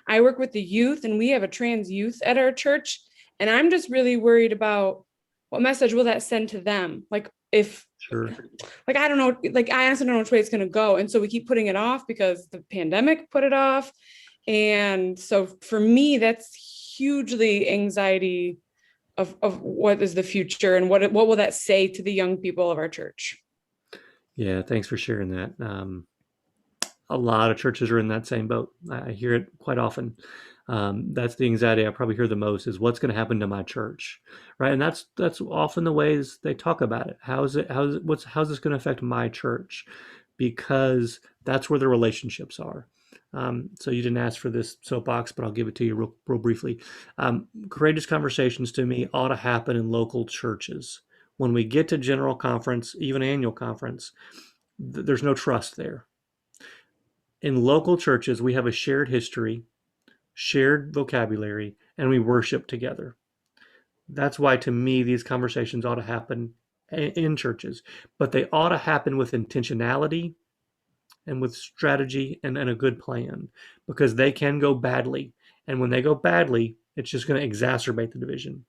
I work with the youth, and we have a trans youth at our church, and I'm just really worried about what message will that send to them? Like if, Sure. like, I don't know, like I honestly don't know which way it's going to go. And so we keep putting it off because the pandemic put it off. And so for me, that's hugely anxiety of what is the future and what will that say to the young people of our church? Yeah, thanks for sharing that. A lot of churches are in that same boat. I hear it quite often. That's the anxiety I probably hear the most is what's going to happen to my church, right? And that's often the ways they talk about it. How's this going to affect my church? Because that's where the relationships are. So you didn't ask for this soapbox, but I'll give it to you real briefly. Courageous conversations to me ought to happen in local churches. When we get to general conference, even annual conference, there's no trust there. In local churches, we have a shared history, shared vocabulary, and we worship together. That's why, to me, these conversations ought to happen in churches, but they ought to happen with intentionality and with strategy and a good plan, because they can go badly. And when they go badly, it's just going to exacerbate the division.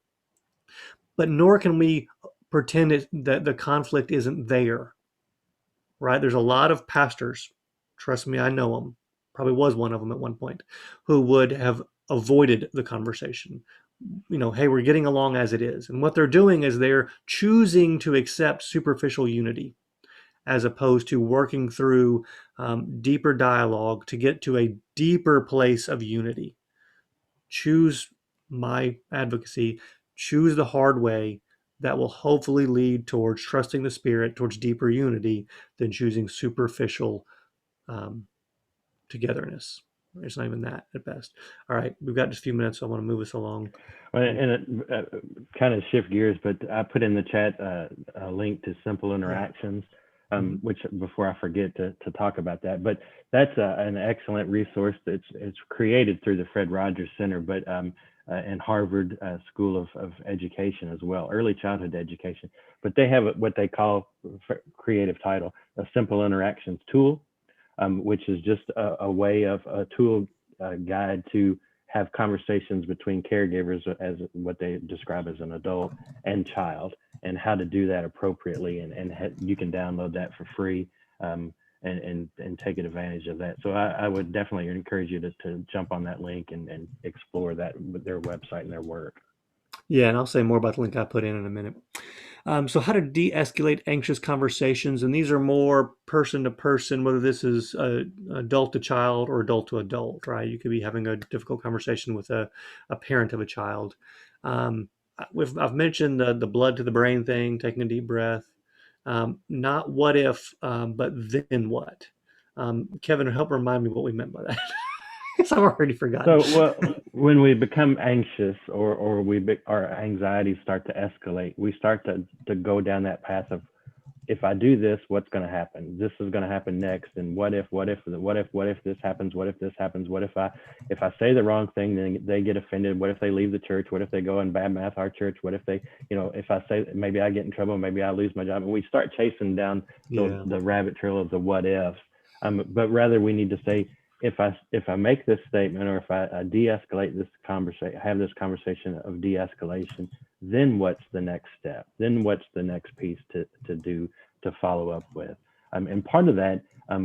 But nor can we pretend that the conflict isn't there, right? There's a lot of pastors, trust me, I know them, probably was one of them at one point, who would have avoided the conversation. Hey, we're getting along as it is. And what they're doing is they're choosing to accept superficial unity as opposed to working through deeper dialogue to get to a deeper place of unity. Choose my advocacy, choose the hard way that will hopefully lead towards trusting the Spirit, towards deeper unity than choosing superficial togetherness. It's not even that at best. All right, we've got just a few minutes, so I want to move us along. Well, and it kind of shift gears, but I put in the chat a link to Simple Interactions, which before I forget to talk about that. But that's an excellent resource. It's created through the Fred Rogers Center, but and Harvard School of Education as well, early childhood education. But they have what they call, creative title, a Simple Interactions tool, which is just a way of a tool guide to have conversations between caregivers as what they describe as an adult and child, and how to do that appropriately. And you can download that for free and take advantage of that. So I would definitely encourage you to jump on that link and explore that with their website and their work. Yeah, and I'll say more about the link I put in a minute. So how to de-escalate anxious conversations, and these are more person to person, whether this is adult to child or adult to adult, right? You could be having a difficult conversation with a parent of a child. I've mentioned the blood to the brain thing, taking a deep breath. Not what if, but then what? Kevin, help remind me what we meant by that. Because I've already forgotten. So when we become anxious or our anxieties start to escalate, we start to go down that path of, if I do this, what's going to happen? This is going to happen next. And what if this happens? What if this happens? What if I say the wrong thing, then they get offended? What if they leave the church? What if they go and badmouth our church? What if they, if I say, maybe I get in trouble, maybe I lose my job? And we start chasing down the rabbit trail of the what ifs. But rather we need to say, if I make this statement, or if I de-escalate this conversation, have this conversation of de-escalation, then what's the next step? Then what's the next piece to do, to follow up with? And part of that,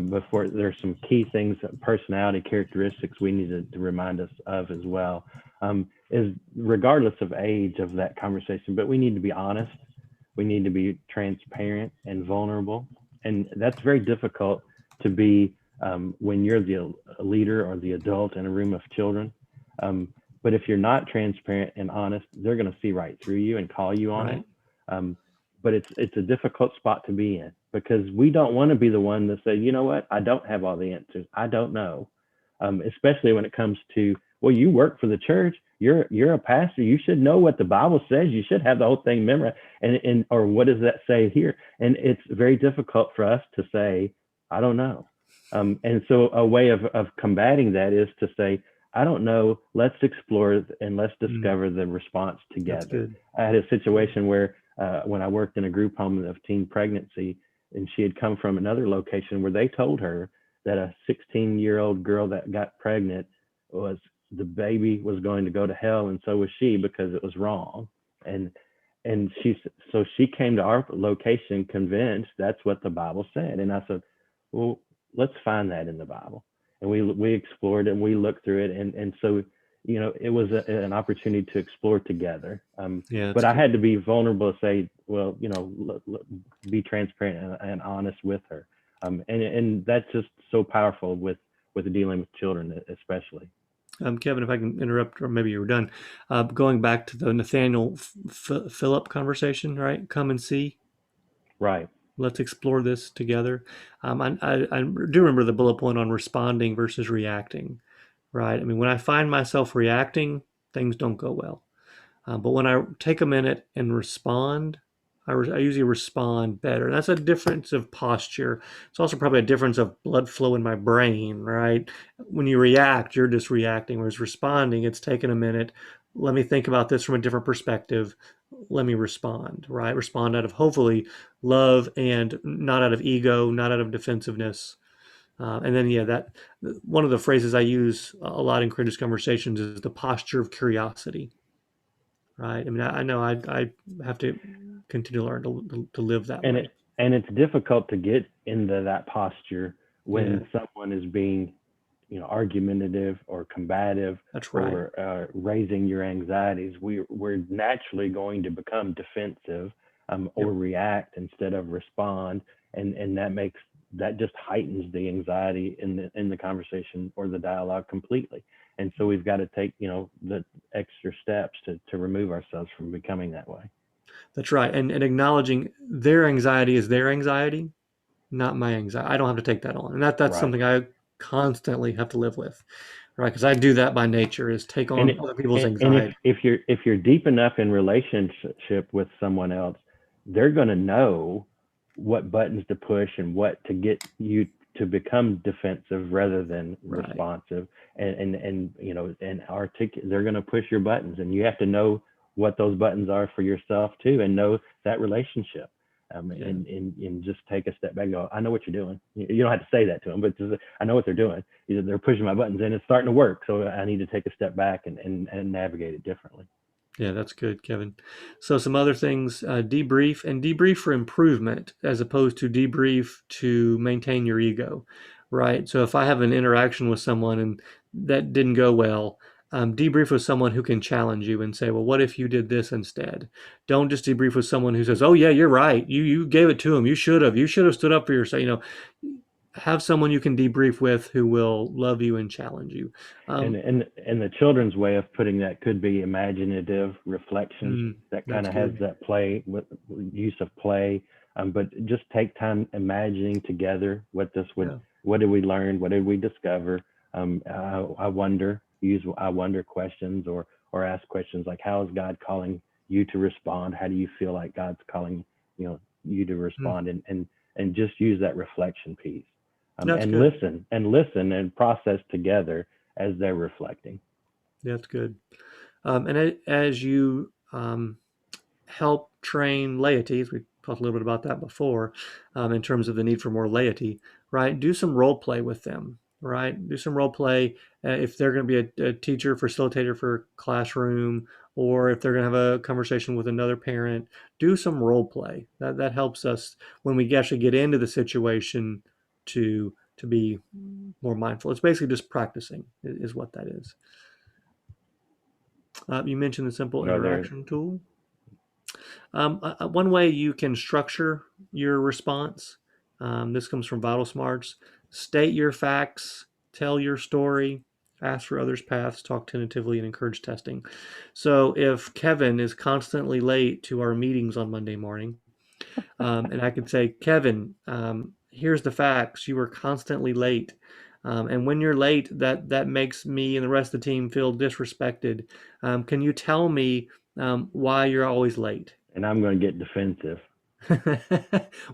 before, there's some key things, personality characteristics we need to remind us of as well, is regardless of age of that conversation, but we need to be honest. We need to be transparent and vulnerable. And that's very difficult to be when you're the leader or the adult in a room of children. But if you're not transparent and honest, they're going to see right through you and call you on it. But it's a difficult spot to be in, because we don't want to be the one that say, you know what, I don't have all the answers. I don't know. Especially when it comes to, well, you work for the church. You're a pastor. You should know what the Bible says. You should have the whole thing memorized. And or what does that say here? And it's very difficult for us to say, I don't know. And so a way of combating that is to say, I don't know, let's explore and let's discover the response together. I had a situation where when I worked in a group home of teen pregnancy, and she had come from another location where they told her that a 16-year-old girl that got pregnant, the baby was going to go to hell, and so was she, because it was wrong. And so she came to our location convinced that's what the Bible said. And I said, well, let's find that in the Bible. And we explored it and we looked through it. And so, it was an opportunity to explore together. But I had to be vulnerable to say, well, be transparent and honest with her. And that's just so powerful with dealing with children, especially. Kevin, if I can interrupt, or maybe you were done, going back to the Nathaniel Philip conversation, right? Come and see. Right. Let's explore this together. I do remember the bullet point on responding versus reacting, right? I mean, when I find myself reacting, things don't go well. But when I take a minute and respond, I usually respond better. And that's a difference of posture. It's also probably a difference of blood flow in my brain, right? When you react, you're just reacting. Whereas responding, it's taking a minute. Let me think about this from a different perspective. Let me respond, right? Respond out of hopefully love and not out of ego, not out of defensiveness. And then, that one of the phrases I use a lot in courageous conversations is the posture of curiosity. Right. I mean, I know I have to continue to learn to live that way. And it's difficult to get into that posture when someone is being, argumentative or combative. That's right. Or raising your anxieties. We're naturally going to become defensive or react instead of respond, and that just heightens the anxiety in the conversation or the dialogue completely. And so we've got to take, the extra steps to remove ourselves from becoming that way. That's right. And acknowledging their anxiety is their anxiety, not my anxiety. I don't have to take that on. And that's right. Something I constantly have to live with, right? Because I do that by nature, is take on other people's anxiety. And if you're deep enough in relationship with someone else, they're going to know what buttons to push and what to get you to become defensive rather than responsive, and they're going to push your buttons, and you have to know what those buttons are for yourself too, and know that relationship, and just take a step back and go, I know what you're doing. You don't have to say that to them, but just, I know what they're doing. They're pushing my buttons and it's starting to work, so I need to take a step back and navigate it differently. Yeah, that's good, Kevin. So some other things, debrief for improvement as opposed to debrief to maintain your ego, right? So if I have an interaction with someone and that didn't go well, debrief with someone who can challenge you and say, well, what if you did this instead? Don't just debrief with someone who says, oh yeah, you're right. You gave it to him. You should have stood up for yourself. Have someone you can debrief with who will love you and challenge you. And the children's way of putting that could be imaginative reflection that kind of has that play with use of play. But just take time imagining together what did we learn? What did we discover? I wonder questions or ask questions like, how is God calling you to respond? How do you feel like God's calling, you to respond? And just use that reflection piece. And listen and process together as they're reflecting. That's good. And as you help train laity, we talked a little bit about that before, in terms of the need for more laity, right? Do some role play with them, right? Do some role play if they're going to be a teacher, facilitator for classroom, or if they're going to have a conversation with another parent. Do some role play. That helps us when we actually get into the situation to be more mindful. It's basically just practicing is what that is. You mentioned the simple interaction tool. One way you can structure your response, this comes from Vital Smarts: state your facts, tell your story, ask for others' paths, talk tentatively, and encourage testing. So if Kevin is constantly late to our meetings on Monday morning, and I could say, Kevin, here's the facts. You were constantly late. And when you're late, that makes me and the rest of the team feel disrespected. Can you tell me why you're always late? And I'm going to get defensive.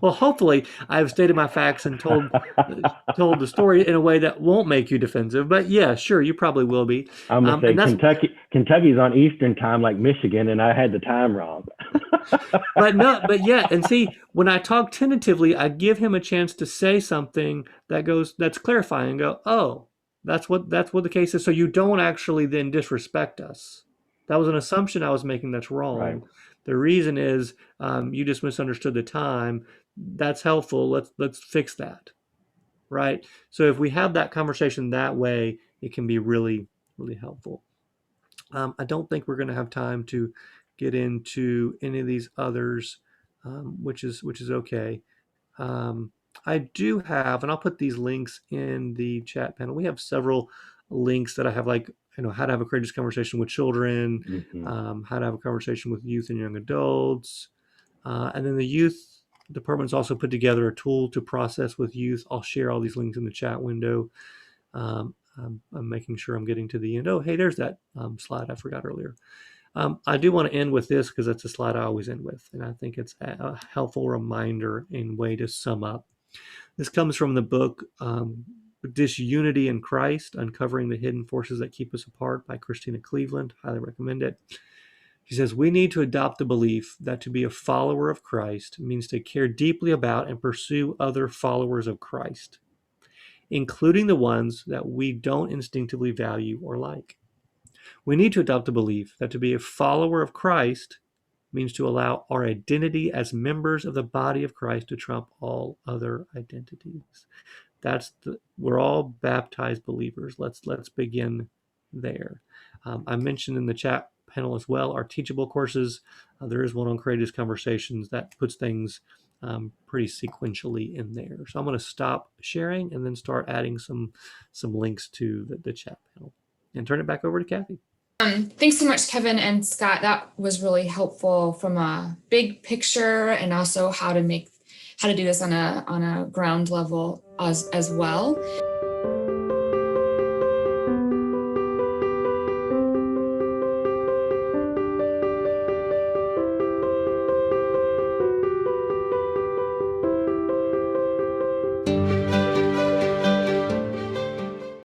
Well, hopefully I've stated my facts and told the story in a way that won't make you defensive. But yeah, sure, you probably will be. I'm going to say Kentucky's on Eastern time like Michigan, and I had the time wrong. And see, when I talk tentatively, I give him a chance to say something that's clarifying and go, oh, that's what the case is. So you don't actually then disrespect us. That was an assumption I was making that's wrong. Right. The reason is you just misunderstood the time. That's helpful. Let's fix that. Right. So if we have that conversation that way, it can be really, really helpful. I don't think we're going to have time to get into any of these others, which is okay. I do have, and I'll put these links in the chat panel. We have several links that I have, like, how to have a courageous conversation with children, how to have a conversation with youth and young adults. And then the youth department's also put together a tool to process with youth. I'll share all these links in the chat window. I'm making sure I'm getting to the end. Oh, hey, there's that slide I forgot earlier. I do want to end with this because that's a slide I always end with, and I think it's a helpful reminder and way to sum up. This comes from the book Disunity in Christ, Uncovering the Hidden Forces That Keep Us Apart by Christina Cleveland. Highly recommend it. She says, we need to adopt the belief that to be a follower of Christ means to care deeply about and pursue other followers of Christ, including the ones that we don't instinctively value or like. We need to adopt the belief that to be a follower of Christ means to allow our identity as members of the body of Christ to trump all other identities. We're all baptized believers. Let's begin there. I mentioned in the chat panel as well our teachable courses. There is one on courageous conversations that puts things pretty sequentially in there. So I'm going to stop sharing and then start adding some links to the chat panel and turn it back over to Kathy. Thanks so much, Kevin and Scott. That was really helpful from a big picture, and also how to do this on a ground level as well.